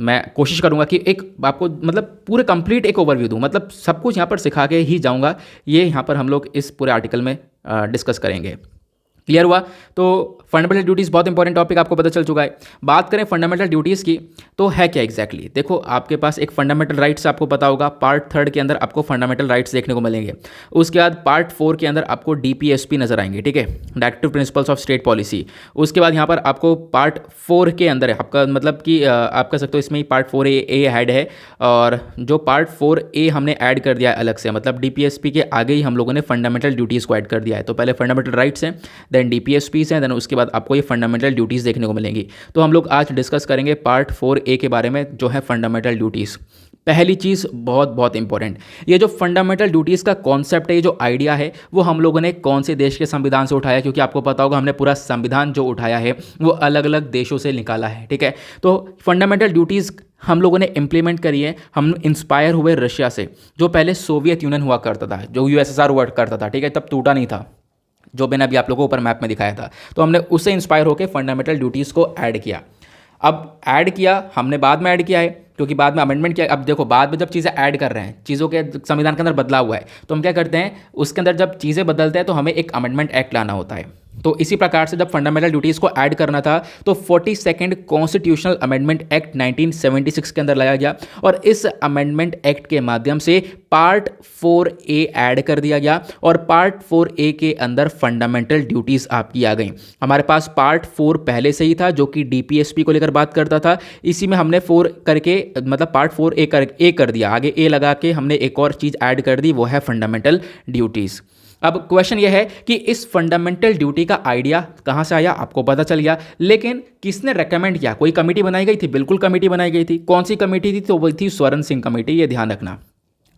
मैं कोशिश करूँगा कि एक आपको मतलब पूरे कंप्लीट एक ओवरव्यू दूँ, मतलब सब कुछ यहाँ पर सिखा के ही जाऊँगा। ये यहाँ पर हम लोग इस पूरे आर्टिकल में डिस्कस करेंगे। क्लियर हुआ? तो फंडामेंटल ड्यूटीज़ बहुत इंपॉर्टेंट टॉपिक आपको पता चल चुका है। बात करें फंडामेंटल ड्यूटीज़ की, तो है क्या एग्जैक्टली। देखो, आपके पास एक फंडामेंटल राइट्स आपको पता होगा, पार्ट 3 के अंदर आपको फंडामेंटल राइट्स देखने को मिलेंगे। उसके बाद पार्ट 4 के अंदर आपको DPSP नजर आएंगे, ठीक है, directive principles of state policy. उसके बाद यहाँ पर आपको पार्ट 4 के अंदर है आपका, मतलब कि आप कह सकते हो इसमें पार्ट 4A ऐड है, और जो पार्ट 4A हमने ऐड कर दिया है अलग से, मतलब DPSP के आगे ही हम लोगों ने फंडामेंटल ड्यूटीज़ को ऐड कर दिया है। तो पहले फंडामेंटल राइट्स हैं, देन DPSPs हैं, देन उसके बाद आपको ये फंडामेंटल ड्यूटीज़ देखने को मिलेंगी। तो हम लोग आज डिस्कस करेंगे पार्ट 4A के बारे में, जो है फंडामेंटल ड्यूटीज़। पहली चीज़ बहुत बहुत इंपॉर्टेंट, ये जो फंडामेंटल ड्यूटीज़ का कॉन्सेप्ट है, ये जो आइडिया है, वो हम लोगों ने कौन से देश के संविधान से उठाया, क्योंकि आपको पता होगा हमने पूरा संविधान जो उठाया है वो अलग अलग देशों से निकाला है। ठीक है, तो फंडामेंटल ड्यूटीज़ हम लोगों ने इंप्लीमेंट करी है, हम इंस्पायर हुए रशिया से, जो पहले सोवियत यूनियन हुआ करता था, जो USSR हुआ करता था, ठीक है, तब टूटा नहीं था, जो मैंने अभी आप लोगों को ऊपर मैप में दिखाया था। तो हमने उससे इंस्पायर होकर फंडामेंटल ड्यूटीज़ को ऐड किया। अब ऐड किया हमने, बाद में ऐड किया है, क्योंकि बाद में अमेंडमेंट किया। अब देखो, बाद में जब चीज़ें ऐड कर रहे हैं, चीज़ों के संविधान के अंदर बदलाव हुआ है, तो हम क्या करते हैं, उसके अंदर जब चीज़ें बदलते हैं तो हमें एक अमेंडमेंट एक्ट लाना होता है। तो इसी प्रकार से जब फंडामेंटल ड्यूटीज़ को ऐड करना था, तो 42nd कॉन्स्टिट्यूशनल अमेंडमेंट एक्ट 1976 के अंदर लाया गया, और इस अमेंडमेंट एक्ट के माध्यम से पार्ट 4A ऐड कर दिया गया, और पार्ट 4A के अंदर फंडामेंटल ड्यूटीज़ आपकी आ गई। हमारे पास पार्ट 4 पहले से ही था, जो कि DPSP को लेकर बात करता था। इसी में हमने 4 करके, मतलब पार्ट 4A कर दिया, आगे A लगा के हमने एक और चीज़ ऐड कर दी, वो है फंडामेंटल ड्यूटीज़। अब क्वेश्चन यह है कि इस फंडामेंटल ड्यूटी का आइडिया कहाँ से आया, आपको पता चल गया, लेकिन किसने रेकमेंड किया? कोई कमेटी बनाई गई थी? बिल्कुल कमेटी बनाई गई थी। कौन सी कमेटी थी? तो वो थी स्वर्ण सिंह कमेटी, ये ध्यान रखना।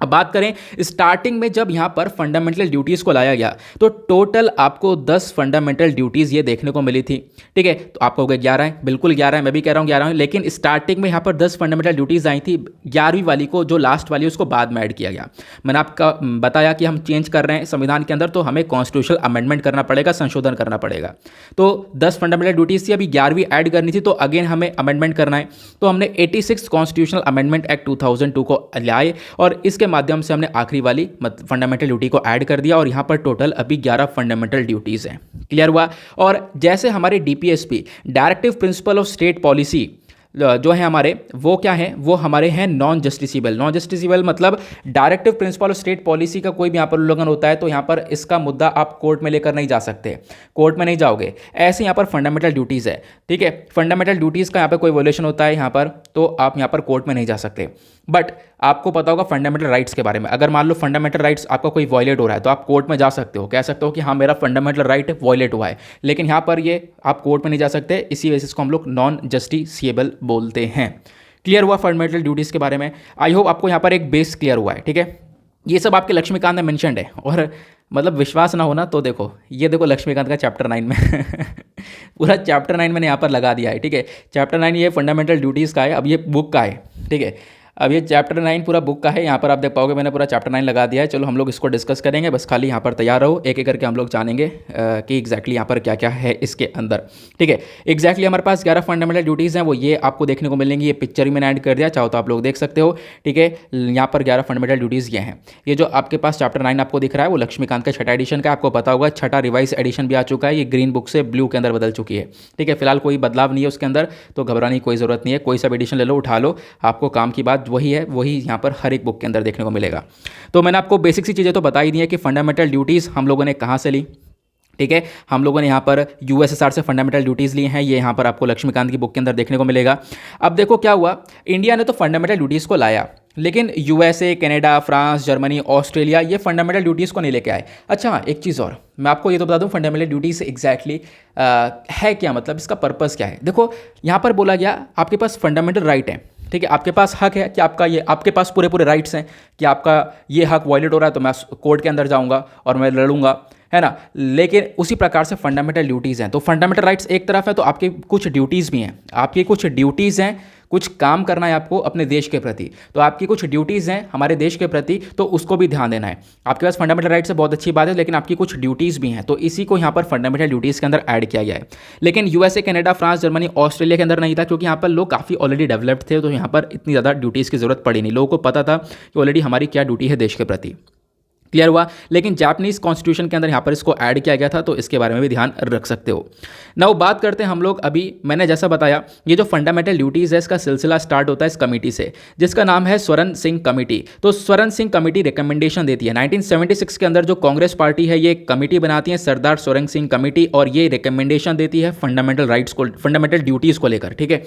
अब बात करें स्टार्टिंग में, जब यहाँ पर फंडामेंटल ड्यूटीज़ को लाया गया, तो टोटल आपको 10 फंडामेंटल ड्यूटीज़ ये देखने को मिली थी। ठीक है, तो आपको हो गए 11 है, बिल्कुल 11 है, मैं भी कह रहा हूँ 11 है, लेकिन स्टार्टिंग में यहाँ पर 10 फंडामेंटल ड्यूटीज़ आई थी। 11वीं वाली को, जो लास्ट वाली, उसको बाद में ऐड किया गया। मैंने आपका बताया कि हम चेंज कर रहे हैं संविधान के अंदर, तो हमें कॉन्स्टिट्यूशनल अमेंडमेंट करना पड़ेगा, संशोधन करना पड़ेगा। तो 10 फंडामेंटल ड्यूटीज़ थी, अभी 11वीं ऐड करनी थी, तो अगेन हमें अमेंडमेंट करना है। तो हमने 86 कॉन्स्टिट्यूशनल अमेंडमेंट एक्ट 2002 को लाए, और इसके माध्यम से हमने आखिरी वाली फंडामेंटल ड्यूटी को ऐड कर दिया, और यहां पर टोटल अभी 11 फंडामेंटल ड्यूटीज हैं। क्लियर हुआ? और जैसे हमारे DPSP, directive principle of state policy, जो है हमारे, वो क्या है, वो हमारे हैं नॉन जस्टिसेबल। नॉन जस्टिसेबल मतलब directive principle of state policy का कोई भी यहाँ पर उल्लंघन होता है तो यहाँ पर इसका मुद्दा आप कोर्ट में लेकर नहीं जा सकते, कोर्ट में नहीं जाओगे। ऐसे यहाँ पर फंडामेंटल ड्यूटीज़ है, ठीक है, फंडामेंटल ड्यूटीज़ का यहाँ पर कोई वोलेशन होता है यहाँ पर, तो आप यहाँ पर कोर्ट में नहीं जा सकते। बट आपको पता होगा फंडामेंटल राइट्स के बारे में, अगर मान लो फंडामेंटल राइट्स आपका कोई वायलेट हो रहा है तो आप कोर्ट में जा सकते हो, कह सकते हो कि हाँ मेरा फंडामेंटल राइट वायलेट हुआ है, लेकिन यहाँ पर ये आप कोर्ट में नहीं जा सकते। इसी वजह से इसको हम लोग नॉन जस्टिसिएबल बोलते हैं। क्लियर हुआ फंडामेंटल ड्यूटीज़ के बारे में? आई होप आपको यहाँ पर एक बेस क्लियर हुआ है, ठीक है। ये सब आपके लक्ष्मीकांत में मेंशन्ड है, और मतलब विश्वास ना होना तो देखो, ये देखो लक्ष्मीकांत का चैप्टर 9 में पूरा चैप्टर 9 मैंने यहाँ पर लगा दिया है, ठीक है। चैप्टर 9 ये फंडामेंटल ड्यूटीज़ का है, अब ये बुक का है, ठीक है। अब ये चैप्टर 9 पूरा बुक का है, यहाँ पर आप देख पाओगे मैंने पूरा चैप्टर 9 लगा दिया है। चलो हम लोग इसको डिस्कस करेंगे, बस खाली यहाँ पर तैयार रहो, एक एक करके हम लोग जानेंगे कि एग्जैक्टली यहाँ पर क्या क्या है इसके अंदर, ठीक है। एग्जैक्टली हमारे पास 11 फंडामेंटल ड्यूटीज़ हैं, वो ये आपको देखने को मिलेंगी, ये पिक्चर ही मैंने ऐड कर दिया, चाहो तो आप लोग देख सकते हो, ठीक है। यहाँ पर 11 फंडामेंटल ड्यूटीज़ ये हैं। ये जो आपके पास चैप्टर 9 आपको दिख रहा है वो लक्ष्मीकांत का छठा एडिशन का, आपको पता होगा छठा रिवाइज एडिशन भी आ चुका है, ये ग्रीन बुक से ब्लू के अंदर बदल चुकी है, ठीक है। फिलहाल कोई बदलाव नहीं है उसके अंदर, तो घबराने की कोई ज़रूरत नहीं है, कोई सा एडिशन ले लो, उठा लो, आपको काम की बात वही है, वही यहाँ पर हर एक बुक के अंदर देखने को मिलेगा। तो मैंने आपको बेसिक सी चीज़ें तो बता ही दी है कि फंडामेंटल ड्यूटीज़ हम लोगों ने कहाँ से ली, ठीक है। हम लोगों ने यहाँ पर यूएसएसआर से फंडामेंटल ड्यूटीज़ लिए हैं, ये यहाँ पर आपको लक्ष्मीकांत की बुक के अंदर देखने को मिलेगा। अब देखो क्या हुआ, इंडिया ने तो फंडामेंटल ड्यूटीज़ को लाया, लेकिन USA, Canada, France, Germany, Australia ये फंडामेंटल ड्यूटीज़ को नहीं लेके आए। अच्छा एक चीज़ और मैं आपको ये तो बता दूं, फंडामेंटल ड्यूटीज़ एग्जैक्टली है क्या, मतलब इसका पर्पज़ क्या है। देखो यहाँ पर बोला गया आपके पास फंडामेंटल राइट है, ठीक है, आपके पास हक है कि आपका ये, आपके पास पूरे पूरे राइट्स हैं कि आपका ये हक वायलेट हो रहा है तो मैं कोर्ट के अंदर जाऊंगा और मैं लड़ूंगा, है ना। लेकिन उसी प्रकार से फंडामेंटल ड्यूटीज़ हैं, तो फंडामेंटल राइट्स एक तरफ है तो आपकी कुछ ड्यूटीज़ भी हैं, आपकी कुछ ड्यूटीज़ हैं, कुछ काम करना है आपको अपने देश के प्रति, तो आपकी कुछ ड्यूटीज़ हैं हमारे देश के प्रति, तो उसको भी ध्यान देना है। आपके पास फंडामेंटल राइट्स है, बहुत अच्छी बात है, लेकिन आपकी कुछ ड्यूटीज़ भी हैं, तो इसी को यहाँ पर फंडामेंटल ड्यूटीज़ के अंदर ऐड किया गया है। लेकिन USA, Canada, France, Germany, Australia के अंदर नहीं था, क्योंकि यहाँ पर लोग काफ़ी ऑलरेडी डेवलप्ड थे, तो यहाँ पर इतनी ज़्यादा ड्यूटीज़ की जरूरत पड़ी नहीं, लोगों को पता था कि ऑलरेडी हमारी क्या ड्यूटी है देश के प्रति। क्लियर हुआ। लेकिन जापानीज कॉन्स्टिट्यूशन के अंदर यहाँ पर इसको ऐड किया गया था, तो इसके बारे में भी ध्यान रख सकते हो। नाउ बात करते हैं हम लोग, अभी मैंने जैसा बताया ये जो फंडामेंटल ड्यूटीज़ है इसका सिलसिला स्टार्ट होता है इस कमेटी से, जिसका नाम है स्वरण सिंह कमेटी। तो स्वरण सिंह कमेटी रिकमेंडेशन देती है 1976 के अंदर, जो कांग्रेस पार्टी है ये कमेटी बनाती है सरदार स्वरण सिंह कमेटी, और ये रिकमेंडेशन देती है फंडामेंटल राइट्स को, फंडामेंटल ड्यूटीज़ को लेकर, ठीक है।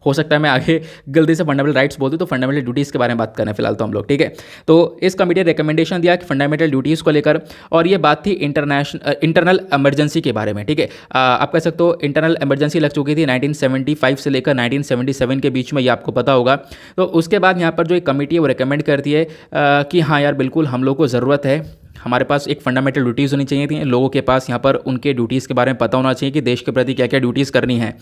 हो सकता है मैं आगे गलती से फंडामेंटल राइट्स बोल दूं, तो फंडामेंटल ड्यूटीज़ के बारे में बात करें फिलहाल तो हम लोग, ठीक है। तो इस कमेटी ने रिकमेंडेशन दिया कि फंडामेंटल ड्यूटीज़ को लेकर, और ये बात थी इंटरनल इमरजेंसी के बारे में, ठीक है। आप कह सकते हो इंटरनल इमरजेंसी लग चुकी थी 1975 से लेकर 1977 के बीच में, ये आपको पता होगा। तो उसके बाद यहाँ पर जो एक कमेटी है वो रिकमेंड करती है कि हाँ यार बिल्कुल हम लोग को ज़रूरत है, हमारे पास एक फंडामेंटल ड्यूटीज़ होनी चाहिए थी, लोगों के पास यहाँ पर उनके ड्यूटीज़ के बारे में पता होना चाहिए कि देश के प्रति क्या क्या ड्यूटीज़ करनी है।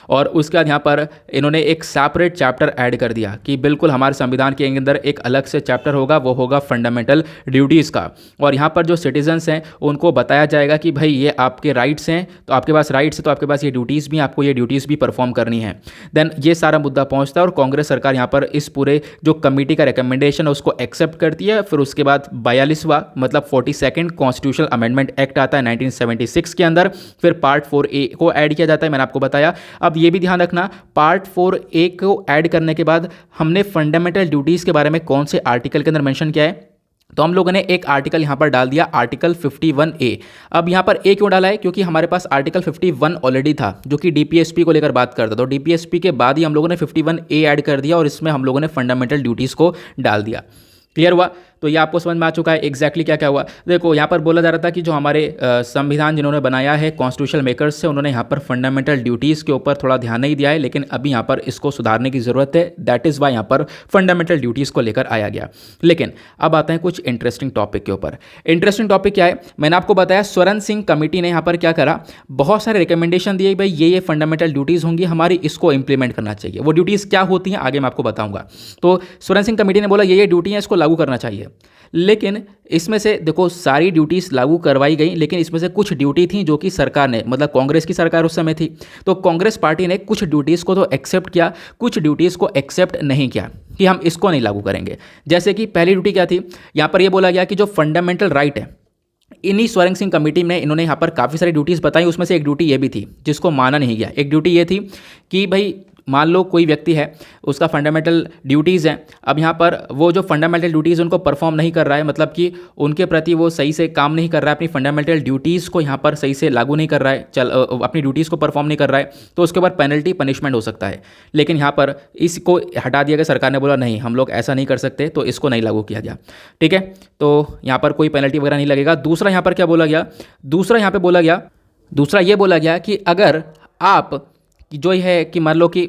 और उसके बाद यहाँ पर इन्होंने एक सेपरेट चैप्टर ऐड कर दिया कि बिल्कुल हमारे संविधान के अंदर एक अलग से चैप्टर होगा, वो होगा फंडामेंटल ड्यूटीज़ का। और यहाँ पर जो सिटीजन्स हैं उनको बताया जाएगा कि भाई ये आपके राइट्स हैं, तो आपके पास राइट्स है तो आपके पास ये ड्यूटीज़ भी, आपको ये ड्यूटीज़ भी परफॉर्म करनी है। देन ये सारा मुद्दा पहुँचता है और कांग्रेस सरकार यहाँ पर इस पूरे जो कमेटी का रिकमेंडेशन है उसको एक्सेप्ट करती है। फिर उसके बाद 42वां मतलब 42nd कॉन्स्टिट्यूशनल अमेंडमेंट एक्ट आता है 1976 के अंदर, फिर पार्ट 4A को ऐड किया जाता है, मैंने आपको बताया। अब ये भी ध्यान रखना, पार्ट 4A को ऐड करने के बाद हमने फंडामेंटल ड्यूटीज़ के बारे में कौन से आर्टिकल के अंदर मेंशन किया है, तो हम लोगों ने एक आर्टिकल यहाँ पर डाल दिया, आर्टिकल 51A। अब यहाँ पर A क्यों डाला है, क्योंकि हमारे पास आर्टिकल 51 ऑलरेडी था जो कि डीपीएसपी को लेकर बात करता, तो डीपीएसपी के बाद ही हम लोगों ने 51A ऐड कर दिया और इसमें हम लोगों ने फंडामेंटल ड्यूटीज़ को डाल दिया। क्लियर हुआ। तो ये आपको समझ में आ चुका है एग्जैक्टली क्या क्या हुआ। देखो यहाँ पर बोला जा रहा था कि जो हमारे संविधान जिन्होंने बनाया है कॉन्स्टिट्यूशनल मेकर्स से, उन्होंने यहाँ पर फंडामेंटल ड्यूटीज़ के ऊपर थोड़ा ध्यान नहीं दिया है, लेकिन अभी यहाँ पर इसको सुधारने की ज़रूरत है। दैट इज़ वाई यहाँ पर फंडामेंटल ड्यूटीज़ को लेकर आया गया। लेकिन अब आते हैं कुछ इंटरेस्टिंग टॉपिक के ऊपर। इंटरेस्टिंग टॉपिक क्या है, मैंने आपको बताया स्वरण सिंह कमेटी ने यहाँ पर क्या करा, बहुत सारे रिकमेंडेशन दिए, भाई ये फंडामेंटल ड्यूटीज़ होंगी हमारी, इसको इंप्लीमेंट करना चाहिए। वो ड्यूटीज़ क्या होती हैं आगे मैं आपको बताऊँगा। तो स्वरण सिंह कमेटी ने बोला ये ड्यूटी है, इसको लागू करना चाहिए। लेकिन इसमें से देखो सारी ड्यूटीज़ लागू करवाई गई, लेकिन इसमें से कुछ ड्यूटी थी जो कि सरकार ने, मतलब कांग्रेस की सरकार उस समय थी, तो कांग्रेस पार्टी ने कुछ ड्यूटीज़ को तो एक्सेप्ट किया, कुछ ड्यूटीज़ को एक्सेप्ट नहीं किया कि हम इसको नहीं लागू करेंगे। जैसे कि पहली ड्यूटी क्या थी, यहाँ पर यह बोला गया कि जो फंडामेंटल राइट है, इन्हीं स्वरण सिंह कमेटी में इन्होंने यहाँ पर काफ़ी सारी ड्यूटीज़ बताई, उसमें से एक ड्यूटी ये भी थी जिसको माना नहीं गया। एक ड्यूटी ये थी कि भाई मान लो कोई व्यक्ति है, उसका फंडामेंटल ड्यूटीज़ हैं, अब यहाँ पर वो जो फंडामेंटल ड्यूटीज़ उनको परफॉर्म नहीं कर रहा है, मतलब कि उनके प्रति वो सही से काम नहीं कर रहा है, अपनी फंडामेंटल ड्यूटीज़ को यहाँ पर सही से लागू नहीं कर रहा है, अपनी ड्यूटीज़ को परफॉर्म नहीं कर रहा है, तो उसके ऊपर पेनल्टी पनिशमेंट हो सकता है। लेकिन यहाँ पर इसको हटा दिया गया, सरकार ने बोला नहीं हम लोग ऐसा नहीं कर सकते, तो इसको नहीं लागू किया गया। ठीक है, तो यहाँ पर कोई पेनल्टी वगैरह नहीं लगेगा। दूसरा यहाँ पर क्या बोला गया, दूसरा ये बोला गया कि अगर आप जो है कि मान लो कि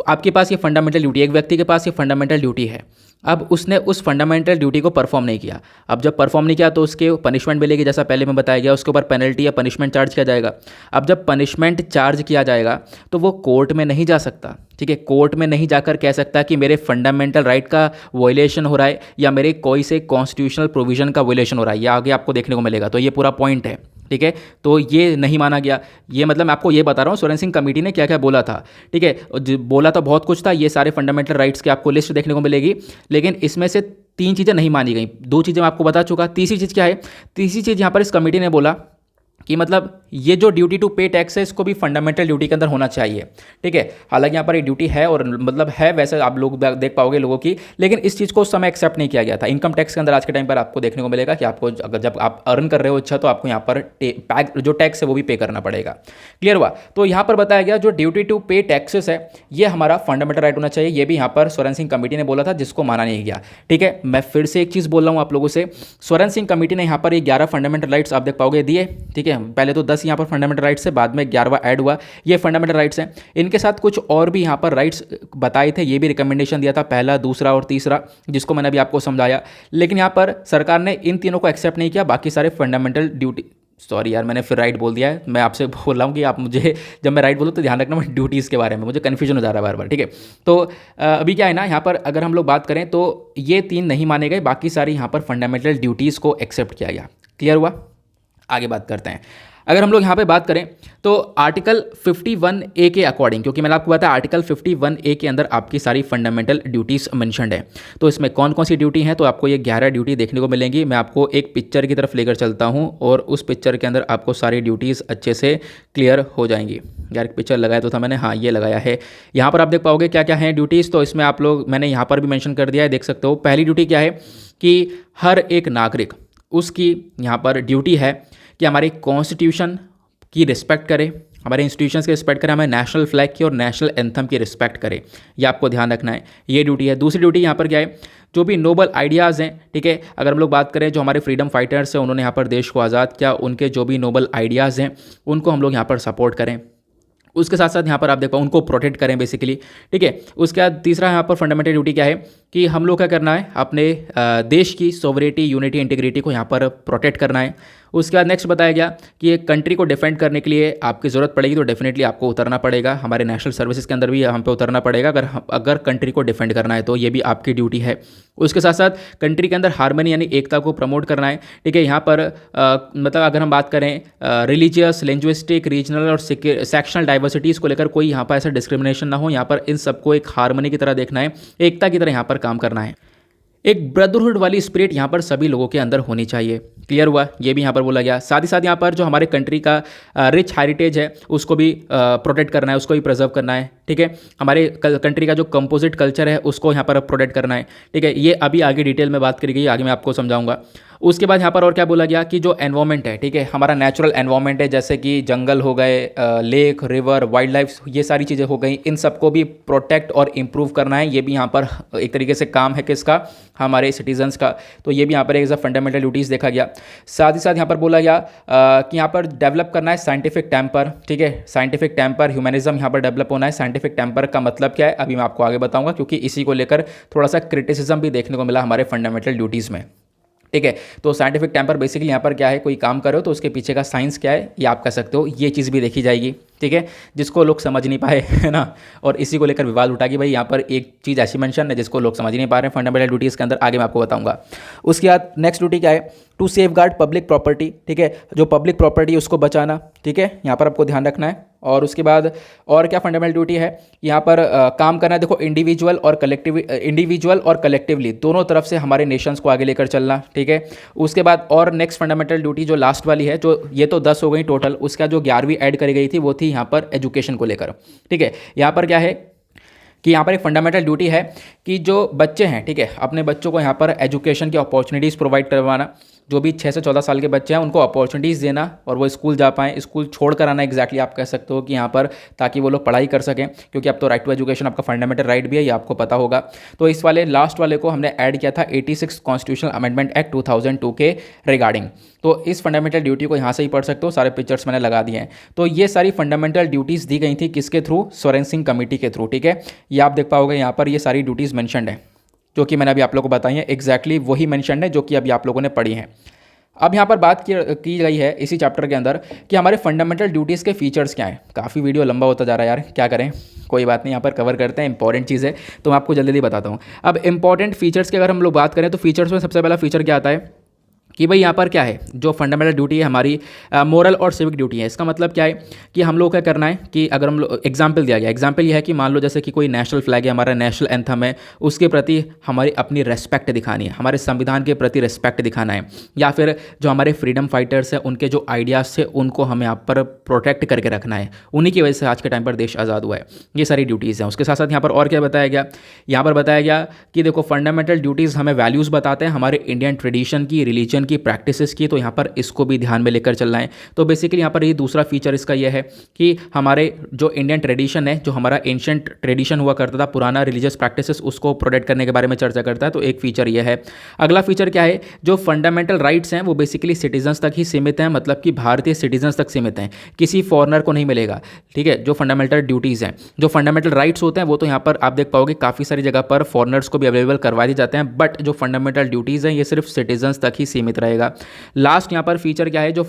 आपके पास ये फंडामेंटल ड्यूटी, एक व्यक्ति के पास ये फंडामेंटल ड्यूटी है, अब उसने उस फंडामेंटल ड्यूटी को परफॉर्म नहीं किया, अब जब परफॉर्म नहीं किया तो उसके पनिशमेंट मिलेगी, जैसा पहले में बताया गया, उसके ऊपर पेनल्टी या पनिशमेंट चार्ज किया जाएगा। अब जब पनिशमेंट चार्ज किया जाएगा तो वो कोर्ट में नहीं जा सकता। ठीक है, कोर्ट में नहीं जाकर कह सकता कि मेरे फंडामेंटल राइट का वॉयलेशन हो रहा है या मेरे कोई से कॉन्स्टिट्यूशनल प्रोविजन का वॉयलेशन हो रहा है, ये आगे आपको देखने को मिलेगा। तो ये पूरा पॉइंट है। ठीक है, तो ये नहीं माना गया। ये मतलब मैं आपको ये बता रहा हूँ सोरेन सिंह कमेटी ने क्या क्या बोला था। ठीक है, बोला तो बहुत कुछ था, ये सारे फंडामेंटल राइट्स की आपको लिस्ट देखने को मिलेगी, लेकिन इसमें से 3 चीज़ें नहीं मानी गई। 2 चीज़ें मैं आपको बता चुका, तीसरी चीज़ क्या है, तीसरी चीज़ यहाँ पर इस कमेटी ने बोला कि मतलब ये जो ड्यूटी टू पे टैक्स है इसको भी फंडामेंटल ड्यूटी के अंदर होना चाहिए। ठीक है, हालांकि यहाँ पर ये ड्यूटी है और मतलब है वैसे आप लोग देख पाओगे लोगों की, लेकिन इस चीज़ को उस समय एक्सेप्ट नहीं किया गया था। इनकम टैक्स के अंदर आज के टाइम पर आपको देखने को मिलेगा कि आपको अगर जब आप अर्न कर रहे हो अच्छा, तो आपको यहाँ पर जो टैक्स है वो भी पे करना पड़ेगा। क्लियर हुआ? तो यहाँ पर बताया गया जो ड्यूटी टू पे टैक्सेस है ये हमारा फंडामेंटल राइट होना चाहिए। ये भी यहाँ पर सोरेन सिंह कमेटी ने बोला था, जिसको माना नहीं गया। ठीक है, मैं फिर से एक चीज़ बोल रहा हूँ आप लोगों से, सोरेन सिंह कमेटी ने यहाँ पर ये 11 फंडामेंटल राइट्स आप देख पाओगे दिए। ठीक है, पहले तो 10 यहाँ पर फंडामेंटल राइट्स है, बाद में 11वां ऐड हुआ, ये फंडामेंटल राइट्स हैं। इनके साथ कुछ और भी यहाँ पर राइट्स बताए थे, ये भी रिकमेंडेशन दिया था, पहला, दूसरा और तीसरा, जिसको मैंने अभी आपको समझाया। लेकिन यहाँ पर सरकार ने इन तीनों को एक्सेप्ट नहीं किया, बाकी सारे फंडामेंटल ड्यूटी, सॉरी यार मैंने फिर राइट बोल दिया है। मैं आपसे बोल रहा हूँ कि आप मुझे जब मैं राइट बोलूँ तो ध्यान रखना, मैं ड्यूटीज़ के बारे में, मुझे कन्फ्यूजन हो जा रहा है बार बार। ठीक है, तो अभी क्या है ना, यहाँ पर अगर हम लोग बात करें तो ये 3 नहीं माने गए, बाकी सारी यहाँ पर फंडामेंटल ड्यूटीज़ को एक्सेप्ट किया गया। क्लियर हुआ? आगे बात करते हैं। अगर हम लोग यहाँ पे बात करें तो आर्टिकल 51A के अकॉर्डिंग, क्योंकि मैंने आपको बताया आर्टिकल 51A के अंदर आपकी सारी फंडामेंटल ड्यूटीज़ मेंशन्ड है, तो इसमें कौन कौन सी ड्यूटी हैं, तो आपको ये 11 ड्यूटी देखने को मिलेंगी। मैं आपको एक पिक्चर की तरफ लेकर चलता हूँ और उस पिक्चर के अंदर आपको सारी ड्यूटीज़ अच्छे से क्लियर हो जाएंगी। यार एक पिक्चर लगाया तो था मैंने, हाँ ये लगाया है। यहाँ पर आप देख पाओगे क्या क्या है ड्यूटीज़, तो इसमें आप लोग, मैंने यहाँ पर भी मैंशन कर दिया है, देख सकते हो। पहली ड्यूटी क्या है कि हर एक नागरिक, उसकी यहाँ पर ड्यूटी है कि हमारे कॉन्स्टिट्यूशन की रिस्पेक्ट करे, हमारे इंस्टीट्यूशंस की रिस्पेक्ट करें, हमें नेशनल फ्लैग की और नेशनल एंथम की रिस्पेक्ट करें। ये आपको ध्यान रखना है, ये ड्यूटी है। दूसरी ड्यूटी यहाँ पर क्या है, जो भी नोबल आइडियाज़ हैं, ठीक है, अगर हम लोग बात करें जो हमारे फ्रीडम फाइटर्स हैं, उन्होंने यहाँ पर देश को आज़ाद किया, उनके जो भी नोबल आइडियाज़ हैं उनको हम लोग यहाँ पर सपोर्ट करें। उसके साथ साथ यहाँ पर आप देखो उनको प्रोटेक्ट करें बेसिकली। ठीक है, उसके बाद तीसरा यहाँ पर फंडामेंटल ड्यूटी क्या है कि हम लोग क्या करना है, अपने देश की सोवरेटी, यूनिटी, इंटीग्रिटी को यहाँ पर प्रोटेक्ट करना है। उसके बाद नेक्स्ट बताया गया कि एक कंट्री को डिफेंड करने के लिए आपकी ज़रूरत पड़ेगी तो डेफिनेटली आपको उतरना पड़ेगा, हमारे नेशनल सर्विसेज के अंदर भी हम पे उतरना पड़ेगा अगर कंट्री को डिफेंड करना है, तो ये भी आपकी ड्यूटी है। उसके साथ साथ कंट्री के अंदर हार्मनी यानी एकता को प्रमोट करना है। ठीक है, यहाँ पर मतलब अगर हम बात करें रिलीजियस, लिंग्विस्टिक, रीजनल और सेक्शनल डाइवर्सिटीज़ को लेकर कोई यहाँ पर ऐसा डिस्क्रिमिनेशन ना हो, यहाँ पर इन सबको एक हार्मनी की तरह देखना है, एकता की तरह यहाँ पर काम करना है। एक ब्रदरहुड वाली स्पिरिट यहाँ पर सभी लोगों के अंदर होनी चाहिए। क्लियर हुआ? ये भी यहाँ पर बोला गया। साथ ही साथ यहाँ पर जो हमारे कंट्री का रिच हेरिटेज है उसको भी प्रोटेक्ट करना है, उसको भी प्रिजर्व करना है। ठीक है, हमारे कंट्री का जो कंपोजिट कल्चर है उसको यहाँ पर प्रोटेक्ट करना है। ठीक है, ये अभी आगे डिटेल में बात करी गई, आगे मैं आपको समझाऊंगा। उसके बाद यहाँ पर और क्या बोला गया कि जो एनवायरनमेंट है, ठीक है, हमारा नेचुरल एनवायरनमेंट है, जैसे कि जंगल हो गए, लेक, रिवर, वाइल्ड लाइफ, ये सारी चीज़ें हो गई, इन सबको भी प्रोटेक्ट और इम्प्रूव करना है। ये भी यहाँ पर एक तरीके से काम है किसका, हमारे सिटीजन्स का। तो ये भी यहाँ पर एक फंडामेंटल ड्यूटीज़ देखा गया। साथ ही साथ यहाँ पर बोला गया कि यहाँ पर डेवलप करना है साइंटिफिक टेम्पर। ठीक है, साइंटिफिक टेम्पर, ह्यूमनिज्म यहाँ पर डेवलप होना है। साइंटिफिक टेम्पर का मतलब क्या है अभी मैं आपको आगे बताऊंगा, क्योंकि इसी को लेकर थोड़ा सा क्रिटिसिज्म भी देखने को मिला हमारे फंडामेंटल ड्यूटीज़ में। ठीक है, तो साइंटिफिक टेम्पर बेसिकली यहाँ पर क्या है, कोई काम करो तो उसके पीछे का साइंस क्या है ये आप कह सकते हो, ये चीज़ भी देखी जाएगी। ठीक है, जिसको लोग समझ नहीं पाए है ना, और इसी को लेकर विवाद उठा कि भाई यहाँ पर एक चीज़ ऐसी मेंशन है जिसको लोग समझ नहीं पा रहे हैं फंडामेंटल ड्यूटीज़ के अंदर, आगे मैं आपको बताऊंगा। उसके बाद नेक्स्ट ड्यूटी क्या है, to safeguard public property. ठीक है, जो पब्लिक प्रॉपर्टी है उसको बचाना। ठीक है, यहाँ पर आपको ध्यान रखना है। और उसके बाद और क्या फंडामेंटल ड्यूटी है, यहाँ पर काम करना है। देखो इंडिविजुअल और कलेक्टिवली दोनों तरफ से हमारे नेशंस को आगे लेकर चलना। ठीक है, उसके बाद और नेक्स्ट फंडामेंटल ड्यूटी जो लास्ट वाली है, जो ये तो 10 हो गई टोटल, उसका जो 11वीं ऐड करी गई थी वो थी यहाँ पर एजुकेशन को लेकर। ठीक है, यहाँ पर क्या है कि यहाँ पर एक फंडामेंटल ड्यूटी है कि जो बच्चे हैं, ठीक है, अपने बच्चों को यहाँ पर एजुकेशन की अपॉर्चुनिटीज़ प्रोवाइड करवाना। जो भी 6 से 14 साल के बच्चे हैं उनको अपॉर्चुनिटीज़ देना और वो स्कूल जा पाएँ, स्कूल छोड़ कर आना, एग्जैक्टली आप कह सकते हो कि यहाँ पर, ताकि वो लोग पढ़ाई कर सकें, क्योंकि अब तो राइट टू एजुकेशन आपका फंडामेंटल राइट भी है, ये आपको पता होगा। तो इस वाले लास्ट वाले को हमने ऐड किया था 86 कॉन्स्टिट्यूशनल अमेंडमेंट एक्ट 2002 के रिगार्डिंग। तो इस फंडामेंटल ड्यूटी को यहाँ से ही पढ़ सकते हो, सारे पिक्चर्स मैंने लगा दिए हैं। तो ये सारी फंडामेंटल ड्यूटीज़ दी गई थी किसके थ्रू? सोरेन सिंह कमेटी के थ्रू, ठीक है। ये आप देख पाओगे यहाँ पर, ये सारी ड्यूटीज़ मैंशनड है जो कि मैंने अभी आप लोगों को बताई है, एग्जैक्टली वही मैंशनड है जो कि अभी आप लोगों ने पढ़ी है। अब यहाँ पर बात की गई है इसी चैप्टर के अंदर कि हमारे फंडामेंटल ड्यूटीज़ के फीचर्स क्या हैं। काफ़ी वीडियो लंबा होता जा रहा है यार, क्या करें, कोई बात नहीं, यहाँ पर कवर करते हैं। इंपॉर्टेंट चीज़ है तो मैं आपको जल्दी जल्दी बताता हूँ। अब इंपॉर्टेंट फीचर्स की अगर हम लोग बात करें तो फीचर्स में सबसे पहला फीचर क्या आता है कि भाई यहाँ पर क्या है, जो फंडामेंटल ड्यूटी है हमारी मोरल और सिविक ड्यूटी है। इसका मतलब क्या है कि हम लोग क्या करना है कि अगर हम लोग, एग्जाम्पल दिया गया, एग्जाम्पल यह है कि मान लो जैसे कि कोई नेशनल फ्लैग है, हमारा नेशनल एंथम है, उसके प्रति हमारी अपनी रेस्पेक्ट दिखानी है, हमारे संविधान के प्रति रेस्पेक्ट दिखाना है, या फिर जो हमारे फ्रीडम फाइटर्स हैं उनके जो आइडियाज़ थे उनको हमें यहाँ पर प्रोटेक्ट करके रखना है, उन्हीं की वजह से आज के टाइम पर देश आज़ाद हुआ है। ये सारी ड्यूटीज़ हैं। उसके साथ साथ यहाँ पर और क्या बताया गया, यहाँ पर बताया गया कि देखो फंडामेंटल ड्यूटीज़ हमें वैल्यूज़ बताते हैं, हमारे इंडियन ट्रेडिशन की, रिलीजन की, प्रैक्टिसेस की, तो यहाँ पर इसको भी ध्यान में लेकर चलना है। तो बेसिकली यहाँ पर ये दूसरा फीचर इसका यह है कि हमारे जो इंडियन ट्रेडिशन है, जो हमारा एंशिएंट ट्रेडिशन हुआ करता था, पुराना रिलीजियस प्रैक्टिसेस, उसको प्रोटेक्ट करने के बारे में चर्चा करता है। तो एक फीचर ये है। अगला फीचर क्या है, जो फंडामेंटल राइट्स हैं वो बेसिकली सिटीजन्स तक ही सीमित हैं, मतलब कि भारतीय सिटीजन्स तक सीमित हैं, किसी फॉरनर को नहीं मिलेगा, ठीक है। जो फंडामेंटल ड्यूटीज़ हैं, जो फंडामेंटल राइट्स होते हैं वो तो यहाँ पर आप देख पाओगे काफ़ी सारी जगह पर फॉरनर्स को भी अवेलेबल करवा दिए जाते हैं, बट जो फंडामेंटल ड्यूटीज़ हैं ये सिर्फ सिटीजन्स तक ही सीमित रहेगा। लास्ट यहाँ पर फीचर क्या है, जो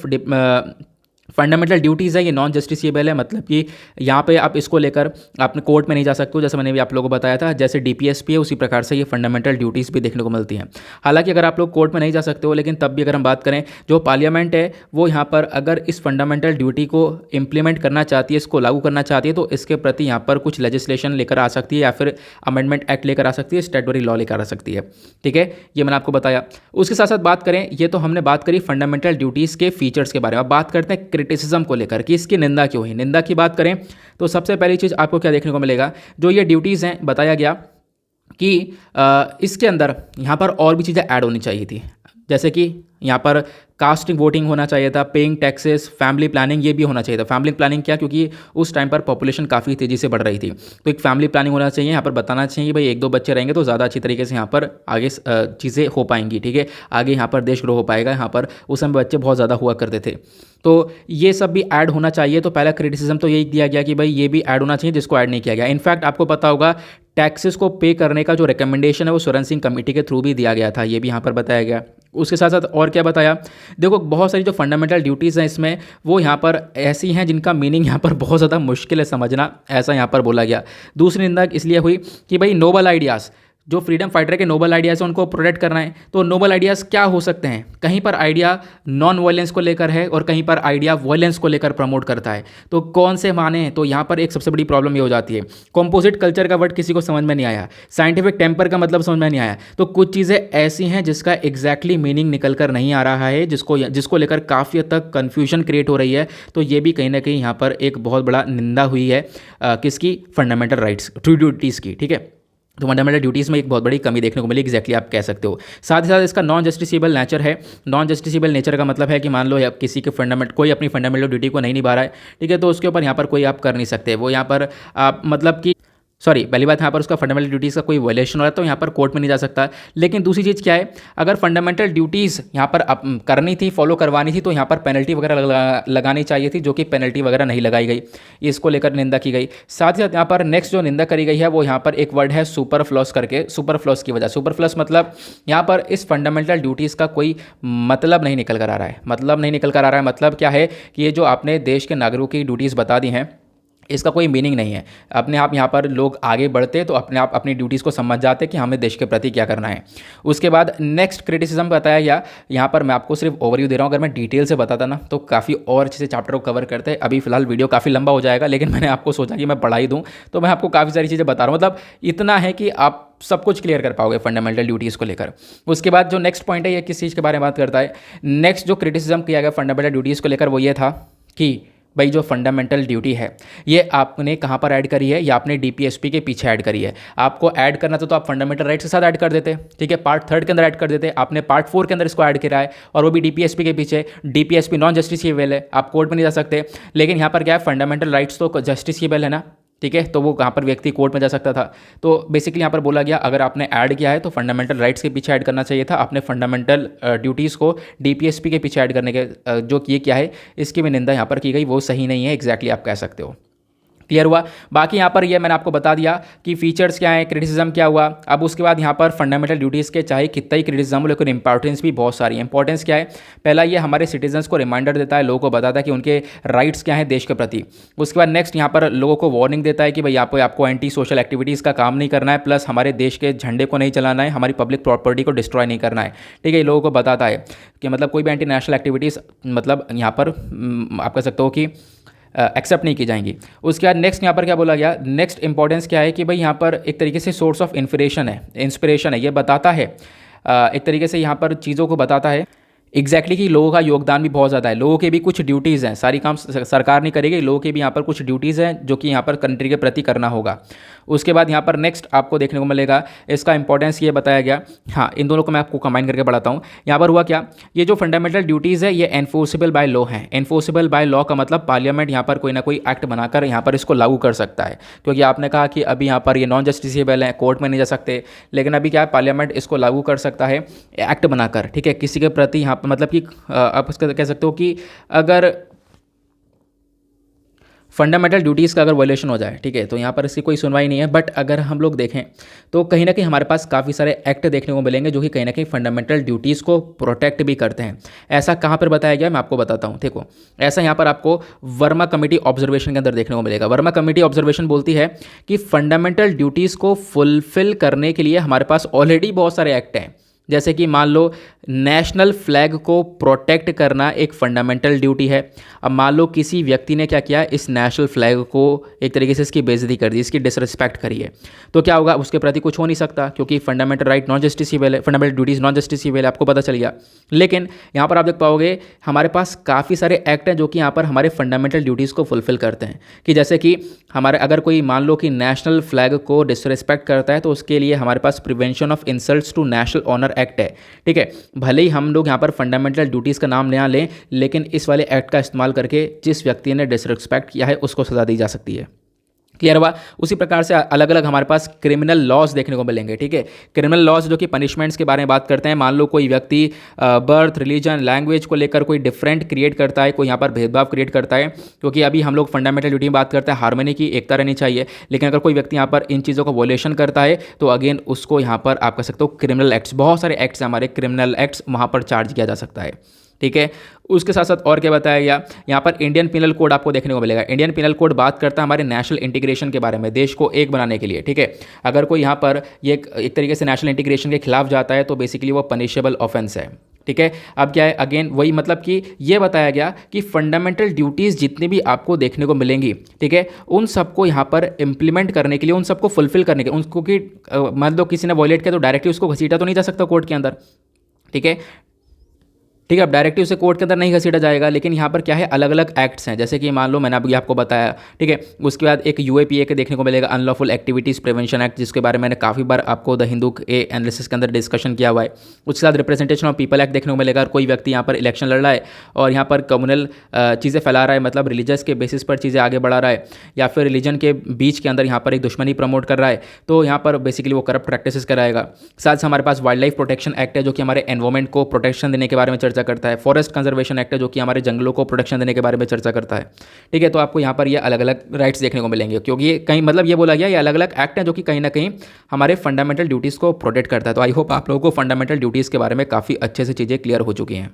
फंडामेंटल ड्यूटीज़ है ये नॉन जस्टिसेबल है, मतलब कि यहाँ पे आप इसको लेकर आपने कोर्ट में नहीं जा सकते हो, जैसे मैंने भी आप लोगों को बताया था। जैसे डीपीएसपी है उसी प्रकार से ये फंडामेंटल ड्यूटीज़ भी देखने को मिलती हैं। हालांकि अगर आप लोग कोर्ट में नहीं जा सकते हो, लेकिन तब भी अगर हम बात करें, जो पार्लियामेंट है वो यहाँ पर अगर इस फंडामेंटल ड्यूटी को इंप्लीमेंट करना चाहती है, इसको लागू करना चाहती है, तो इसके प्रति यहाँ पर कुछ लेजिस्लेशन लेकर आ सकती है, या फिर अमेंडमेंट एक्ट लेकर आ सकती है, स्टैट्यूटरी लॉ लेकर आ सकती है, ठीक है। ये मैंने आपको बताया। उसके साथ साथ बात करें, ये तो हमने बात करी फंडामेंटल ड्यूटीज़ के फीचर्स के बारे में। अब बात करते हैं क्रिटिसिज्म को लेकर कि इसकी निंदा क्यों हुई। निंदा की बात करें तो सबसे पहली चीज़ आपको क्या देखने को मिलेगा, जो ये ड्यूटीज़ हैं, बताया गया कि इसके अंदर यहाँ पर और भी चीज़ें ऐड होनी चाहिए थी, जैसे कि यहाँ पर कास्टिंग वोटिंग होना चाहिए था, पेइंग टैक्सेस, फैमिली प्लानिंग, ये भी होना चाहिए था। फैमिली प्लानिंग क्या, क्योंकि उस टाइम पर पॉपुलेशन काफ़ी तेज़ी से बढ़ रही थी, तो एक फैमिली प्लानिंग होना चाहिए। यहाँ पर बताना चाहिए कि भाई 1-2 बच्चे रहेंगे तो ज़्यादा अच्छी तरीके से यहाँ पर आगे चीज़ें हो पाएंगी, ठीक है, आगे यहाँ पर देश ग्रो हो पाएगा। यहाँ पर उस समय बच्चे बहुत ज़्यादा हुआ करते थे, तो ये सब भी ऐड होना चाहिए। तो पहला क्रिटिसिज्म तो यही दिया गया कि भाई ये भी ऐड होना चाहिए, जिसको ऐड नहीं किया गया। इनफैक्ट आपको पता होगा टैक्सेस को पे करने का जो रिकमेंडेशन है वो सोरेन सिंह कमेटी के थ्रू भी दिया गया था, ये भी यहाँ पर बताया गया। उसके साथ साथ और क्या बताया, देखो बहुत सारी जो फंडामेंटल ड्यूटीज़ हैं इसमें वो यहाँ पर ऐसी हैं जिनका मीनिंग यहाँ पर बहुत ज़्यादा मुश्किल है समझना, ऐसा यहाँ पर बोला गया। दूसरी निंदा इसलिए हुई कि भाई नोबल आइडियाज़, जो फ्रीडम फाइटर के नोबल आइडियाज़ हैं उनको प्रोटेक्ट करना है। तो नोबल आइडियाज़ क्या हो सकते हैं, कहीं पर आइडिया नॉन वायलेंस को लेकर है और कहीं पर आइडिया वायलेंस को लेकर प्रमोट करता है, तो कौन से माने हैं। तो यहाँ पर एक सबसे बड़ी प्रॉब्लम ये हो जाती है, कॉम्पोजिट कल्चर का वर्ड किसी को समझ में नहीं आया, साइंटिफिक टेम्पर का मतलब समझ में नहीं आया, तो कुछ चीज़ें ऐसी हैं जिसका एग्जैक्टली मीनिंग निकल कर नहीं आ रहा है, जिसको लेकर काफ़ी हद तक कन्फ्यूजन क्रिएट हो रही है। तो ये भी कहीं ना कहीं यहाँ पर एक बहुत बड़ा निंदा हुई है किसकी, फंडामेंटल राइट्स, ड्यूटीज़ की, ठीक है। तो फंडामेंटल ड्यूटीज़ में एक बहुत बड़ी कमी देखने को मिली, एग्जैक्टली आप कह सकते हो। साथ ही साथ इसका नॉन जस्टिसेबल नेचर है। नॉन जस्टिसेबल नेचर का मतलब है कि मान लो किसी के कोई अपनी फंडामेंटल ड्यूटी को नहीं निभा रहा है, ठीक है, तो उसके ऊपर यहाँ पर कोई आप कर नहीं सकते। वो यहाँ पर आप मतलब कि पहली बात यहाँ पर उसका फंडामेंटल ड्यूटीज़ का कोई वायलेशन हो रहा है तो यहाँ पर कोर्ट में नहीं जा सकता। लेकिन दूसरी चीज़ क्या है, अगर फंडामेंटल ड्यूटीज़ यहाँ पर करनी थी, फॉलो करवानी थी, तो यहाँ पर पेनल्टी वगैरह लगानी चाहिए थी, जो कि पेनल्टी वगैरह नहीं लगाई गई, इसको लेकर निंदा की गई। साथ ही साथ यहाँ पर नेक्स्ट जो निंदा करी गई है वो यहाँ पर एक वर्ड है सुपरफ्लस करके, सुपरफ्लस की वजह। सुपरफ्लस मतलब यहाँ पर इस फंडामेंटल ड्यूटीज़ का कोई मतलब नहीं निकल कर आ रहा है, मतलब क्या है कि ये जो आपने देश के नागरिकों की ड्यूटीज़ बता दी हैं इसका कोई मीनिंग नहीं है। अपने आप यहाँ पर लोग आगे बढ़ते तो अपने आप अपनी ड्यूटीज़ को समझ जाते कि हमें देश के प्रति क्या करना है। उसके बाद नेक्स्ट क्रिटिसिज्म बताया गया, यहाँ पर मैं आपको सिर्फ ओवरव्यू दे रहा हूँ, अगर मैं डिटेल से बताता ना तो काफ़ी और अच्छे से चैप्टर को कवर करते हैं। अभी फिलहाल वीडियो काफ़ी लंबा हो जाएगा, लेकिन मैंने आपको सोचा कि मैं पढ़ाई दूँ तो मैं आपको काफ़ी सारी चीज़ें बता रहा हूँ, मतलब इतना है कि आप सब कुछ क्लियर कर पाओगे फंडामेंटल ड्यूटीज़ को लेकर। उसके बाद जो नेक्स्ट पॉइंट है ये किस चीज़ के बारे में बात करता है, नेक्स्ट जो क्रिटिसिज्म किया गया फंडामेंटल ड्यूटीज़ को लेकर वो ये था कि भाई जो फंडामेंटल ड्यूटी है ये आपने कहाँ पर ऐड करी है, या आपने डीपीएसपी के पीछे ऐड करी है। आपको ऐड करना था तो आप फंडामेंटल राइट्स के साथ ऐड कर देते, ठीक है, पार्ट 3 के अंदर ऐड कर देते। आपने पार्ट 4 के अंदर इसको ऐड करा है और वो भी डीपीएसपी के पीछे। डीपीएसपी नॉन जस्टिसिएबल है, आप कोर्ट में नहीं जा सकते, लेकिन यहाँ पर क्या है, फंडामेंटल राइट्स तो जस्टिसिएबल है ना, ठीक है, तो वो कहाँ पर व्यक्ति कोर्ट में जा सकता था। तो बेसिकली यहाँ पर बोला गया अगर आपने ऐड किया है तो फंडामेंटल राइट्स के पीछे ऐड करना चाहिए था। आपने फंडामेंटल ड्यूटीज़ को डीपीएसपी के पीछे ऐड करने के जो ये क्या है, इसकी भी निंदा यहाँ पर की गई, वो सही नहीं है, एग्जैक्टली आप कह सकते हो। क्लियर हुआ। बाकी यहाँ पर ये मैंने आपको बता दिया कि फीचर्स क्या है, क्रिटिसिज्म क्या हुआ। अब उसके बाद यहाँ पर फंडामेंटल ड्यूटीज़ के चाहे कितना ही क्रिटिसिज्म हो, लेकिन इंपॉर्टेंस भी बहुत सारी है। इंपॉर्टेंस क्या है, पहला ये हमारे सिटीजन्स को रिमाइंडर देता है, लोगों को बताता है कि उनके राइट्स क्या हैं देश के प्रति। उसके बाद नेक्स्ट यहाँ पर लोगों को वार्निंग देता है कि भाई आपको एंटी सोशल एक्टिविटीज़ का काम नहीं करना है, प्लस हमारे देश के झंडे को नहीं चलाना है, हमारी पब्लिक प्रॉपर्टी को डिस्ट्रॉय नहीं करना है, ठीक है। लोगों को बताता है कि मतलब कोई भी एंटी नेशनल एक्टिविटीज़ मतलब यहाँ पर आप कह सकते हो कि एक्सेप्ट नहीं की जाएंगी। उसके बाद नेक्स्ट यहाँ पर क्या बोला गया, नेक्स्ट इंपॉर्टेंस क्या है कि भाई यहाँ पर एक तरीके से सोर्स ऑफ इंस्पिरेशन है, ये बताता है एक तरीके से यहाँ पर चीज़ों को बताता है एग्जैक्टली कि लोगों का योगदान भी बहुत ज़्यादा है, लोगों के भी कुछ ड्यूटीज़ हैं, सारी काम सरकार नहीं करेगी, लोगों के भी यहाँ पर कुछ ड्यूटीज़ हैं जो कि यहाँ पर कंट्री के प्रति करना होगा। उसके बाद यहाँ पर नेक्स्ट आपको देखने को मिलेगा, इसका इंपॉर्टेंस ये बताया गया। हाँ, इन दोनों को मैं आपको कंबाइन करके बढ़ाता हूँ। यहाँ पर हुआ क्या, ये जो फंडामेंटल ड्यूटीज़ है ये एनफोर्सेबल बाय लॉ है। एनफोर्सेबल बाय लॉ का मतलब पार्लियामेंट यहाँ पर कोई ना कोई एक्ट बनाकर यहाँ पर इसको लागू कर सकता है, क्योंकि आपने कहा कि अभी यहाँ पर ये नॉन जस्टिसिएबल है, कोर्ट में नहीं जा सकते, लेकिन अभी क्या है, पार्लियामेंट इसको लागू कर सकता है एक्ट बनाकर, ठीक है, किसी के प्रति यहाँ पर मतलब कि आप उसका कह सकते हो कि अगर फंडामेंटल ड्यूटीज़ का अगर वायलेशन हो जाए, ठीक है, तो यहाँ पर इसकी कोई सुनवाई नहीं है। बट अगर हम लोग देखें तो कहीं ना कहीं हमारे पास काफ़ी सारे एक्ट देखने को मिलेंगे जो कि कहीं ना कहीं फंडामेंटल ड्यूटीज़ को प्रोटेक्ट भी करते हैं। ऐसा कहाँ पर बताया गया मैं आपको बताता हूँ। देखो, ऐसा यहाँ पर आपको वर्मा कमेटी ऑब्जर्वेशन के अंदर देखने को मिलेगा। वर्मा कमेटी ऑब्जर्वेशन बोलती है कि फंडामेंटल ड्यूटीज़ को फुलफिल करने के लिए हमारे पास ऑलरेडी बहुत सारे एक्ट हैं। जैसे कि मान लो नेशनल फ्लैग को प्रोटेक्ट करना एक फंडामेंटल ड्यूटी है। अब मान लो किसी व्यक्ति ने क्या किया, इस नेशनल फ्लैग को एक तरीके से इसकी बेइज्जती कर दी, इसकी डिसरिस्पेक्ट करी है, तो क्या होगा, उसके प्रति कुछ हो नहीं सकता, क्योंकि फंडामेंटल राइट नॉन जस्टिसिएबल है, फंडामेंटल ड्यूटीज नॉन जस्टिसिएबल है, आपको पता चल गया। लेकिन यहाँ पर आप देख पाओगे हमारे पास काफ़ी सारे एक्ट हैं जो कि यहाँ पर हमारे फंडामेंटल ड्यूटीज़ को फुलफिल करते हैं। कि जैसे कि हमारे अगर कोई मान लो कि नेशनल फ्लैग को डिसरिस्पेक्ट करता है तो उसके लिए हमारे पास prevention of insults to national honour act है, ठीक है। भले ही हम लोग यहाँ पर फंडामेंटल ड्यूटीज़ का नाम ना लें, लेकिन इस वाले एक्ट का इस्तेमाल करके जिस व्यक्ति ने डिसरिस्पेक्ट किया है उसको सज़ा दी जा सकती है। क्लियर हुआ। उसी प्रकार से अलग अलग हमारे पास क्रिमिनल लॉज देखने को मिलेंगे, ठीक है। क्रिमिनल लॉज जो कि पनिशमेंट्स के बारे में बात करते हैं। मान लो कोई व्यक्ति बर्थ, रिलीजन, लैंग्वेज को लेकर कोई डिफरेंट क्रिएट करता है, कोई यहाँ पर भेदभाव क्रिएट करता है, क्योंकि अभी हम लोग फंडामेंटल ड्यूटी में बात करते हैं, हार्मनी की, एकता रहनी चाहिए। लेकिन अगर कोई व्यक्ति यहाँ पर इन चीज़ों का वॉयलेशन करता है तो अगेन उसको यहाँ पर आप कह सकते हो क्रिमिनल एक्ट्स, बहुत सारे एक्ट्स हमारे क्रिमिनल एक्ट्स वहाँ पर चार्ज किया जा सकता है, ठीक है। उसके साथ साथ और क्या बताया गया, यहाँ पर इंडियन पिनल कोड आपको देखने को मिलेगा। इंडियन पिनल कोड बात करता है हमारे नेशनल इंटीग्रेशन के बारे में, देश को एक बनाने के लिए, ठीक है। अगर कोई यहाँ पर ये एक तरीके से नेशनल इंटीग्रेशन के खिलाफ जाता है तो बेसिकली वो पनिशेबल ऑफेंस है, ठीक है। अब क्या है, अगेन वही मतलब कि ये बताया गया कि फंडामेंटल ड्यूटीज़ जितनी भी आपको देखने को मिलेंगी, ठीक है, उन सबको यहाँ पर इंप्लीमेंट करने के लिए, उन सबको फुलफिल करने के, उनको कि मान लो किसी ने वॉयलेट किया तो डायरेक्टली उसको घसीटा तो नहीं जा सकता कोर्ट के अंदर, ठीक है। ठीक है, अब डायरेक्टली उसे कोर्ट के अंदर नहीं घसीटा जाएगा, लेकिन यहाँ पर क्या है, अलग अलग एक्ट्स हैं। जैसे कि मान लो मैंने अभी आपको बताया, ठीक है। उसके बाद एक यूएपीए के देखने को मिलेगा, अनलॉफुल एक्टिविटीज़ प्रिवेंशन एक्ट, जिसके बारे में मैंने काफ़ी बार आपको द हिंदू के एनालिसिस के अंदर डिस्कशन किया हुआ है। उसके साथ रिप्रेजेंटेशन ऑफ पीपल एक्ट देखने को मिलेगा। कोई व्यक्ति यहाँ पर इलेक्शन लड़ रहा है और यहाँ पर कम्युनल चीज़ें फैला रहा है, मतलब रिलीजियस के बेसिस पर चीज़ें आगे बढ़ा रहा है, या फिर रिलीजन के बीच के अंदर यहाँ पर एक दुश्मनी प्रमोट कर रहा है, तो यहाँ पर बेसिकली वो करप्ट प्रैक्टिसेस कराएगा। साथ हमारे पास वाइल्ड लाइफ प्रोटेक्शन एक्ट है जो कि हमारे एनवायरमेंट को प्रोटेक्शन देने के बारे में चर्चा करता है। फॉरेस्ट कंजर्वेशन एक्ट है जो कि हमारे जंगलों को प्रोटेक्शन देने के बारे में चर्चा करता है, ठीक है। तो आपको यहाँ पर ये अलग अलग राइट्स देखने को मिलेंगे, क्योंकि ये कहीं मतलब ये बोला गया ये अलग अलग एक्ट हैं जो कि कहीं ना कहीं हमारे फंडामेंटल ड्यूटीज़ को प्रोटेक्ट करता है। तो आई होप आप लोगों को फंडामेंटल ड्यूटीज़ के बारे में काफ़ी अच्छे से चीज़ें क्लियर हो चुकी हैं।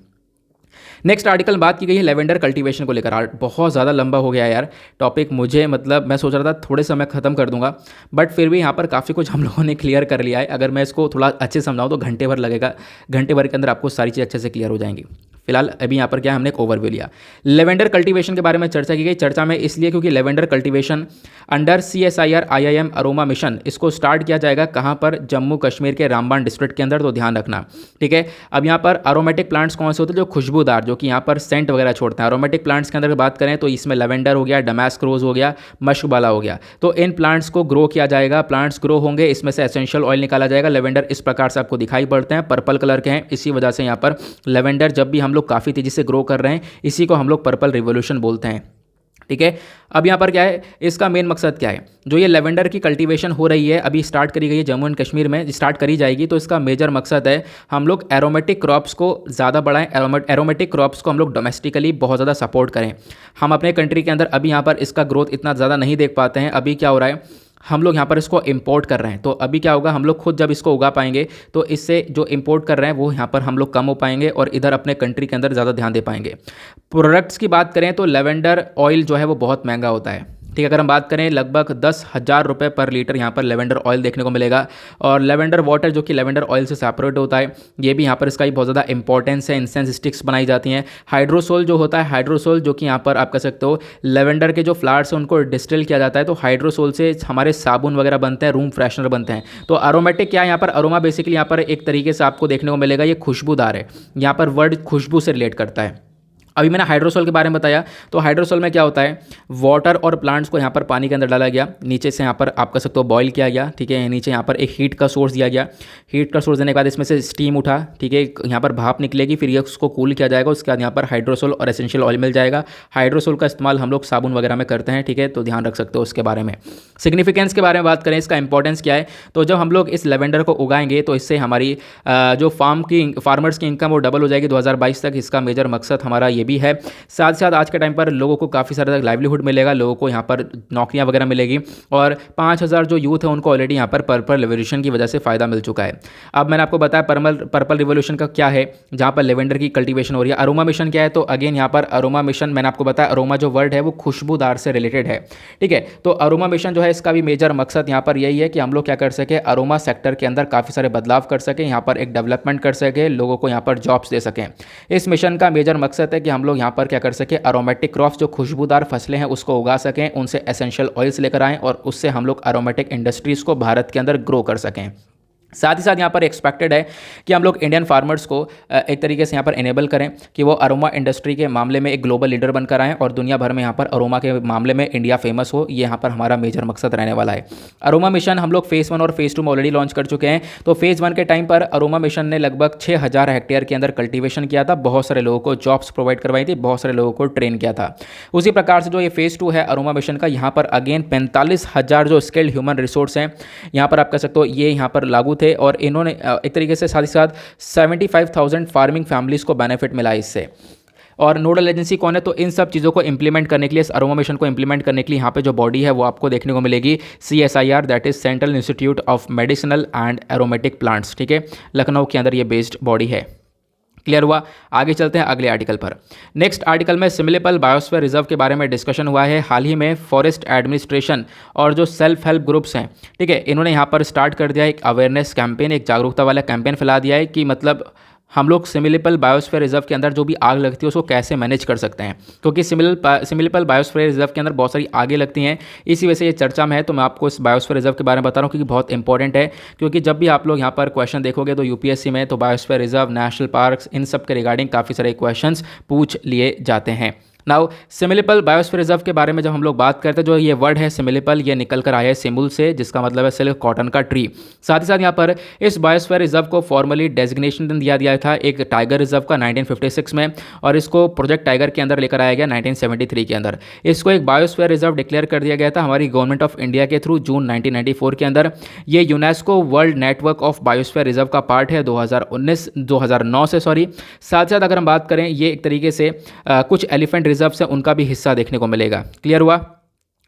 नेक्स्ट आर्टिकल बात की गई है लेवेंडर कल्टीवेशन को लेकर। बहुत ज़्यादा लंबा हो गया यार टॉपिक, मुझे मतलब मैं सोच रहा था थोड़े समय ख़त्म कर दूंगा, बट फिर भी यहाँ पर काफ़ी कुछ हम लोगों ने क्लियर कर लिया है। अगर मैं इसको थोड़ा अच्छे से समझाऊँ तो घंटे भर लगेगा, घंटे भर के अंदर आपको सारी चीज़ अच्छे से क्लियर हो जाएंगी। फिलहाल अभी यहाँ पर क्या हमने एक ओवरव्यू लिया। लेवेंडर कल्टीवेशन के बारे में चर्चा की गई, चर्चा में इसलिए क्योंकि lavender cultivation under CSIR IIM aroma mission इसको स्टार्ट किया जाएगा कहाँ पर, जम्मू कश्मीर के रामबान डिस्ट्रिक्ट के अंदर, तो ध्यान रखना, ठीक है। अब यहाँ पर अरोमेटिक प्लांट्स कौन से होते हैं, जो खुशबूदार, जो कि यहाँ पर सेंट वगैरह छोड़ते हैं। अरोमेटिक प्लांट्स के अंदर बात करें तो इसमें लेवेंडर हो गया, डमास्क रोज हो गया, मशकबाला हो गया, तो इन प्लांट्स को ग्रो किया जाएगा। प्लांट्स ग्रो होंगे, इसमें से एसेंशियल ऑयल निकाला जाएगा। लेवेंडर इस प्रकार से आपको दिखाई पड़ते हैं, पर्पल कलर के हैं, इसी वजह से यहाँ पर लेवेंडर जब भी हम लोग काफ़ी तेजी से ग्रो कर रहे हैं, इसी को हम लोग पर्पल रिवोल्यूशन बोलते हैं, ठीक है। अब यहाँ पर क्या है, इसका मेन मकसद क्या है, जो ये लेवेंडर की कल्टीवेशन हो रही है, अभी स्टार्ट करी गई है जम्मू एंड कश्मीर में, स्टार्ट करी जाएगी, तो इसका मेजर मकसद है हम लोग एरोमेटिक क्रॉप्स को ज़्यादा बढ़ाएं, एरोमेटिक क्रॉप्स को हम लोग डोमेस्टिकली बहुत ज़्यादा सपोर्ट करें। हम अपने कंट्री के अंदर अभी यहाँ पर इसका ग्रोथ इतना ज़्यादा नहीं देख पाते हैं। अभी क्या हो रहा है, हम लोग यहाँ पर इसको इंपोर्ट कर रहे हैं, तो अभी क्या होगा, हम लोग खुद जब इसको उगा पाएंगे तो इससे जो इंपोर्ट कर रहे हैं वो यहाँ पर हम लोग कम हो पाएंगे और इधर अपने कंट्री के अंदर ज़्यादा ध्यान दे पाएंगे। प्रोडक्ट्स की बात करें तो लेवेंडर ऑयल जो है वो बहुत महंगा होता है, ठीक है। अगर हम बात करें लगभग 10,000 रुपये पर लीटर यहाँ पर लेवेंडर ऑयल देखने को मिलेगा। और लेवेंडर वाटर जो कि लेवेंडर ऑयल से सेपरेट होता है, ये भी यहाँ पर इसका ही बहुत ज़्यादा इंपॉर्टेंस है। इंसेंस स्टिक्स बनाई जाती हैं। हाइड्रोसोल जो होता है, हाइड्रोसोल जो कि यहाँ पर आप कह सकते हो लेवेंडर के जो फ्लावर्स हैं उनको डिस्टिल किया जाता है, तो हाइड्रोसोल से हमारे साबुन वगैरह बनते हैं, रूम फ्रेशनर बनते हैं। तो अरोमेटिक क्या है यहाँ पर, अरोमा बेसिकली यहाँ पर एक तरीके से आपको देखने को मिलेगा, ये खुशबूदार है, यहाँ पर वर्ड खुशबू से रिलेट करता है। अभी मैंने हाइड्रोसोल के बारे में बताया, तो हाइड्रोसोल में क्या होता है, वाटर और प्लांट्स को यहाँ पर पानी के अंदर डाला गया, नीचे से यहाँ पर आप कह सकते हो बॉईल किया गया, ठीक है। नीचे यहाँ पर एक हीट का सोर्स दिया गया, हीट का सोर्स देने के बाद इसमें से स्टीम उठा, ठीक है, यहाँ पर भाप निकलेगी, फिर ये उसको कूल किया जाएगा, उसके बाद यहाँ पर हाइड्रोसोल और एसेंशियल ऑयल मिल जाएगा। हाइड्रोसोल का इस्तेमाल हम लोग साबुन वगैरह में करते हैं, ठीक है, तो ध्यान रख सकते हो उसके बारे में। सिग्निफिकेंस के बारे में बात करें, इसका इंपॉर्टेंस क्या है, तो जब हम लोग इस लेवेंडर को उगाएंगे तो इससे हमारी जो फार्मर्स की इनकम वो डबल हो जाएगी 2022 तक, इसका मेजर मकसद हमारा ये भी है। साथ साथ आज के टाइम पर लोगों को काफ़ी सारा लाइवलीहुड मिलेगा, लोगों को यहाँ पर नौकरियाँ वगैरह मिलेगी, और 5,000 जो यूथ है उनको ऑलरेडी यहाँ पर पर्पल रिवोल्यूशन की वजह से फ़ायदा मिल चुका है। अब मैंने आपको बताया पर्पल रिवोल्यूशन का क्या है, जहाँ पर लेवेंडर की कल्टीवेशन हो रही है। अरोमा मिशन क्या है, तो अगेन यहाँ पर अरोमा मिशन मैंने आपको बताया, अरोमा जो वर्ड है वो खुशबूदार से रिलेटेड है, ठीक है। तो अरोमा मिशन जो है इसका भी मेजर मकसद यहाँ पर यही है कि हम लोग क्या कर सके, अरोमा सेक्टर के अंदर काफ़ी सारे बदलाव कर सकें, यहाँ पर एक डेवलपमेंट कर सके, लोगों को यहाँ पर जॉब्स दे सकें। इस मिशन का मेजर मकसद है कि हम लोग यहाँ पर क्या कर सके, अरोमेटिक क्रॉप्स जो खुशबूदार फसलें हैं उसको उगा सकें, उनसे एसेंशियल ऑयल्स लेकर आएं और उससे हम लोग अरोमेटिक इंडस्ट्रीज़ को भारत के अंदर ग्रो कर सकें। साथ ही साथ यहाँ पर एक्सपेक्टेड है कि हम लोग इंडियन फार्मर्स को एक तरीके से यहाँ पर इनेबल करें कि वो अरोमा इंडस्ट्री के मामले में एक ग्लोबल लीडर बनकर आएँ और दुनिया भर में यहाँ पर अरोमा के मामले में इंडिया फेमस हो। ये यहाँ पर हमारा मेजर मकसद रहने वाला है। अरोमा मिशन हम लोग फेज़ 1 और फेज़ 2 में ऑलरेडी लॉन्च कर चुके हैं। तो फेज़ 1 के टाइम पर अरोमा मिशन ने लगभग 6,000 हेक्टेयर के अंदर कल्टीवेशन किया था, बहुत सारे लोगों को जॉब्स प्रोवाइड करवाई थी, बहुत सारे लोगों को ट्रेन किया था। उसी प्रकार से जो ये फेज़ 2 है अरोमा मिशन का, यहाँ पर अगेन 45,000 जो स्किल्ड ह्यूमन रिसोर्स हैं यहाँ पर आप कह सकते हो ये यहाँ पर लागू थे, और इन्होंने एक तरीके से साथ ही साथ 75,000 फार्मिंग फैमिलीज़ को बेनिफिट मिला इससे। और नोडल एजेंसी कौन है, तो इन सब चीज़ों को इंप्लीमेंट करने के लिए, इस अरोमा मिशन को इंप्लीमेंट करने के लिए यहाँ पे जो बॉडी है वो आपको देखने को मिलेगी CSIR, that is central institute of medicinal and aromatic plants, ठीक है। लखनऊ के अंदर ये बेस्ड बॉडी है। क्लियर हुआ। आगे चलते हैं अगले आर्टिकल पर। नेक्स्ट आर्टिकल में सिमिलिपल बायोस्फीयर रिजर्व के बारे में डिस्कशन हुआ है। हाल ही में फॉरेस्ट एडमिनिस्ट्रेशन और जो सेल्फ हेल्प ग्रुप्स हैं, ठीक है, इन्होंने यहाँ पर स्टार्ट कर दिया एक अवेयरनेस कैंपेन, एक जागरूकता वाला कैंपेन फैला दिया है कि मतलब हम लोग सिमिलिपल बायोस्फीयर रिजर्व के अंदर जो भी आग लगती है उसको कैसे मैनेज कर सकते हैं, क्योंकि सिमिलिपल बायोस्फीयर रिजर्व के अंदर बहुत सारी आगे लगती हैं। इसी वजह से ये चर्चा में है, तो मैं आपको इस बायोस्फीयर रिजर्व के बारे में बता रहा हूँ क्योंकि बहुत इंपॉर्टेंट है। क्योंकि जब भी आप लोग यहाँ पर क्वेश्चन देखोगे तो UPSC में तो बायोस्फीयर रिजर्व, नेशनल पार्क्स, इन सब के रिगार्डिंग काफ़ी सारे क्वेश्चन पूछ लिए जाते हैं। नाउ सिमिलिपल बायोस्फीयर रिजर्व के बारे में जब हम लोग बात करते हैं, जो ये वर्ड है सिमिलिपल, ये निकल कर आया है सिमुल से, जिसका मतलब है सिल्क कॉटन का ट्री। साथ ही साथ यहाँ पर इस बायोस्फीयर रिजर्व को फॉर्मली डेजिग्नेशन दिया गया था एक टाइगर रिजर्व का 1956 में, और इसको प्रोजेक्ट टाइगर के अंदर लेकर आया गया 1973 के अंदर। इसको एक बायोस्फीयर रिजर्व डिक्लेयर कर दिया गया था हमारी गवर्नमेंट ऑफ इंडिया के थ्रू जून 1994 के अंदर। ये UNESCO world network of biosphere reserve का पार्ट है 2009 से। साथ साथ अगर हम बात करें, ये एक तरीके से कुछ एलिफेंट रिजर्व से उनका भी हिस्सा देखने को मिलेगा। क्लियर हुआ।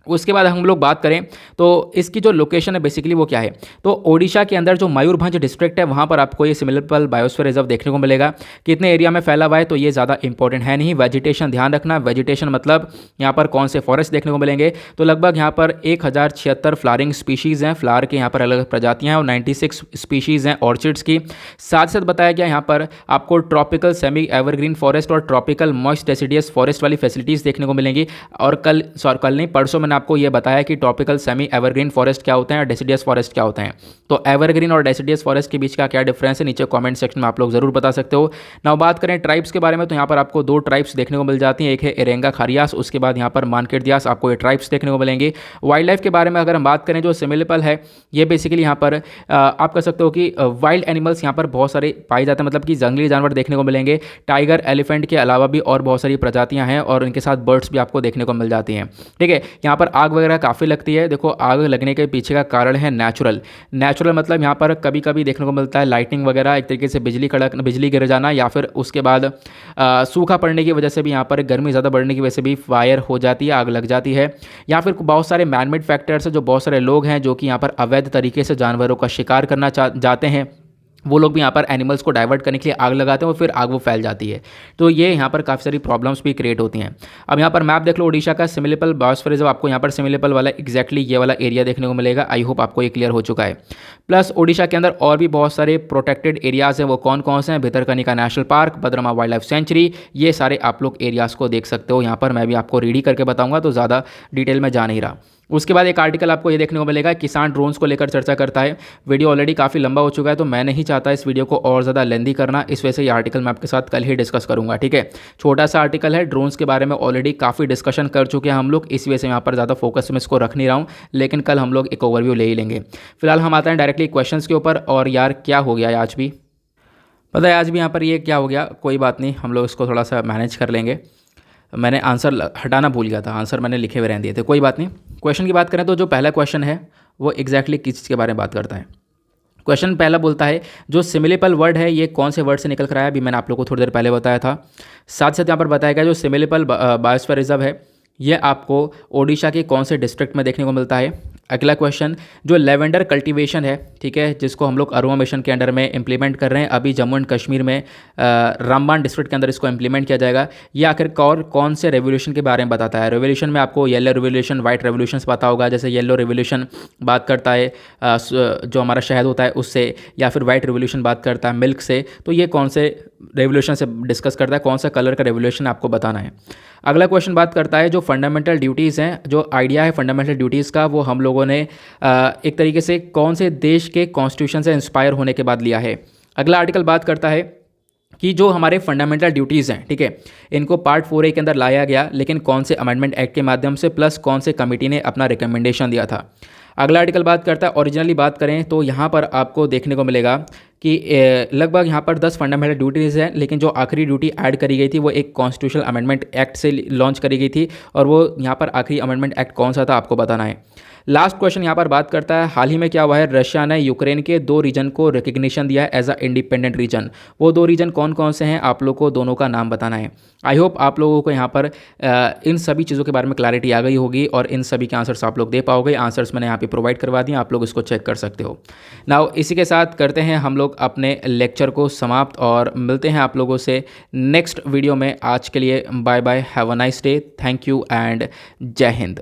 उसके बाद हम लोग बात करें तो इसकी जो लोकेशन है बेसिकली वो क्या है, तो ओडिशा के अंदर जो मयूरभंज डिस्ट्रिक्ट है वहाँ पर आपको ये सिमिलिपल बायोस्फीयर रिजर्व देखने को मिलेगा। कितने एरिया में फैला हुआ है तो ये ज़्यादा इंपॉर्टेंट है नहीं। वेजिटेशन ध्यान रखना, वेजिटेशन मतलब यहाँ पर कौन से फॉरेस्ट देखने को मिलेंगे, तो लगभग यहाँ पर 1076 फ्लावरिंग स्पीशीज़ हैं, फ्लावर के यहाँ पर अलग अलग प्रजातियाँ हैं और 96 स्पीशीज़ हैं ऑर्चिड्स की। साथ साथ बताया गया यहाँ पर आपको ट्रॉपिकल सेमी एवरग्रीन फॉरेस्ट और ट्रॉपिकल मॉइस्ट डेसिडियस फॉरेस्ट वाली फैसिलिटीज़ देखने को मिलेंगी। और कल नहीं परसों मैंने आपको ये बताया कि ट्रॉपिकल सेमी एवरग्रीन फॉरेस्ट क्या होते हैं और डेसिडियस फॉरेस्ट क्या होते हैं। तो एवरग्रीन और डेसिडियस फॉरेस्ट के बीच का क्या डिफरेंस है नीचे कमेंट सेक्शन में आप लोग जरूर बता सकते हो। नाउ बात करें ट्राइब्स के बारे में, तो यहाँ पर आपको 2 ट्राइब्स देखने को मिल जाती हैं, एक है एरेंगा खारियास, उसके बाद यहाँ पर मानकेट दियास, आपको ये ट्राइब्स देखने को मिलेंगे। वाइल्ड लाइफ के बारे में अगर हम बात करें जो सिमिलिपल है, ये बेसिकली यहाँ पर आप कह सकते हो कि वाइल्ड एनिमल्स यहाँ पर बहुत सारे पाए जाते हैं, मतलब कि जंगली जानवर देखने को मिलेंगे। टाइगर, एलिफेंट के अलावा भी और बहुत सारी प्रजातियाँ हैं और इनके साथ बर्ड्स भी आपको देखने को मिल जाती हैं। ठीक है, यहाँ पर आग वगैरह काफ़ी लगती है। देखो आग लगने के पीछे का कारण है नेचुरल मतलब यहाँ पर कभी कभी देखने को मिलता है लाइटनिंग वगैरह, एक तरीके से बिजली गिर जाना, या फिर उसके बाद सूखा पड़ने की वजह से भी यहाँ पर गर्मी ज़्यादा बढ़ने की वजह से भी फायर हो जाती है, आग लग जाती है। या फिर बहुत सारे मैनमेड फैक्टर्स है, जो बहुत सारे लोग हैं जो कि यहाँ पर अवैध तरीके से जानवरों का शिकार करना जाते हैं, वो लोग भी यहाँ पर एनिमल्स को डाइवर्ट करने के लिए आग लगाते हैं और फिर आग वो फैल जाती है। तो ये यहाँ पर काफ़ी सारी प्रॉब्लम्स भी क्रिएट होती हैं। अब यहाँ पर मैप देख लो ओडिशा का, सिमिलिपल बायोस्फीयर रिजर्व आपको यहाँ पर सिमिलिपल वाला एग्जैक्टली ये वाला एरिया देखने को मिलेगा। आई होप आपको ये क्लियर हो चुका है। प्लस ओडिशा के अंदर और भी बहुत सारे प्रोटेक्टेड एरियाज़ हैं, वो कौन कौन से हैं, Bhitarkanika national park, Badrama wildlife sanctuary, ये सारे आप लोग एरियाज़ को देख सकते हो। यहाँ पर मैं भी आपको रीडी करके बताऊँगा तो ज़्यादा डिटेल में जा नहीं रहा। उसके बाद एक आर्टिकल आपको ये देखने को मिलेगा, किसान ड्रोन्स को लेकर चर्चा करता है। वीडियो ऑलरेडी काफ़ी लंबा हो चुका है तो मैं नहीं चाहता इस वीडियो को और ज़्यादा लेंदी करना, इस वजह से ये आर्टिकल मैं आपके साथ कल ही डिस्कस करूंगा। ठीक है, छोटा सा आर्टिकल है, ड्रोन्स के बारे में ऑलरेडी काफ़ी डिस्कशन कर चुके हैं हम लोग, इस वजह से यहाँ पर ज़्यादा फोकस में इसको रख नहीं रहा हूँ, लेकिन कल हम लोग एक ओवरव्यू ले ही लेंगे। फिलहाल हम आते हैं डायरेक्टली क्वेश्चन के ऊपर। और यार क्या हो गया आज भी, पता है आज भी यहाँ पर ये क्या हो गया, कोई बात नहीं, हम लोग इसको थोड़ा सा मैनेज कर लेंगे। मैंने आंसर हटाना भूल गया था, आंसर मैंने लिखे हुए रहने दिए थे, कोई बात नहीं। क्वेश्चन की बात करें तो जो पहला क्वेश्चन है वो एग्जैक्टली किस चीज़ के बारे में बात करता है। क्वेश्चन पहला बोलता है जो सिमिलिपल वर्ड है ये कौन से वर्ड से निकल कर आया, अभी मैंने आप लोगों को थोड़ी देर पहले बताया था। साथ साथ यहाँ पर बताया गया जो सिमिलिपल बायोस्फीयर रिजर्व है ये आपको ओडिशा के कौन से डिस्ट्रिक्ट में देखने को मिलता है। अगला क्वेश्चन जो लेवेंडर कल्टीवेशन है, ठीक है, जिसको हम लोग अरोमा मिशन के अंडर में इंप्लीमेंट कर रहे हैं, अभी जम्मू एंड कश्मीर में रामबान डिस्ट्रिक्ट के अंदर इसको इंप्लीमेंट किया जाएगा। ये आखिर कौन से रेवोल्यूशन के बारे में बताता है। रेवोल्यूशन में आपको येलो रेवोल्यूशन, वाइट रेवोल्यूशन पता होगा। जैसे येलो रेवोल्यूशन बात करता है जो हमारा शहद होता है उससे, या फिर वाइट रेवोल्यूशन बात करता है मिल्क से। तो ये कौन से रेवोल्यूशन से डिस्कस करता है, कौन सा कलर का रेवोल्यूशन आपको बताना है। अगला क्वेश्चन बात करता है जो फंडामेंटल ड्यूटीज़ हैं, जो आइडिया है फंडामेंटल ड्यूटीज़ का वो हम लोगों ने एक तरीके से कौन से देश के कॉन्स्टिट्यूशन से इंस्पायर होने के बाद लिया है। अगला आर्टिकल बात करता है कि जो हमारे फंडामेंटल ड्यूटीज़ हैं, ठीक है, इनको पार्ट 4A के अंदर लाया गया, लेकिन कौन से अमेंडमेंट एक्ट के माध्यम से, प्लस कौन से कमेटी ने अपना रिकमेंडेशन दिया था। अगला आर्टिकल बात करता है ओरिजिनली बात करें तो यहाँ पर आपको देखने को मिलेगा कि लगभग यहाँ पर 10 फंडामेंटल ड्यूटीज़ हैं, लेकिन जो आखिरी ड्यूटी ऐड करी गई थी वो एक कॉन्स्टिट्यूशनल अमेंडमेंट एक्ट से लॉन्च करी गई थी, और वो यहाँ पर आखिरी अमेंडमेंट एक्ट कौन सा था आपको बताना है। लास्ट क्वेश्चन यहाँ पर बात करता है हाल ही में क्या हुआ है, रशिया ने यूक्रेन के 2 रीजन को रिकग्निशन दिया है एज अ इंडिपेंडेंट रीजन। वो 2 रीजन कौन कौन से हैं आप लोग को दोनों का नाम बताना है। आई होप आप लोगों को यहाँ पर इन सभी चीज़ों के बारे में क्लैरिटी आ गई होगी और इन सभी के आंसर्स आप लोग दे पाओगे। आंसर्स मैंने यहाँ पे प्रोवाइड करवा दिए, आप लोग इसको चेक कर सकते हो। नाउ इसी के साथ करते हैं हम लोग अपने लेक्चर को समाप्त और मिलते हैं आप लोगों से नेक्स्ट वीडियो में। आज के लिए bye bye, have a nice day, thank you and जय हिंद।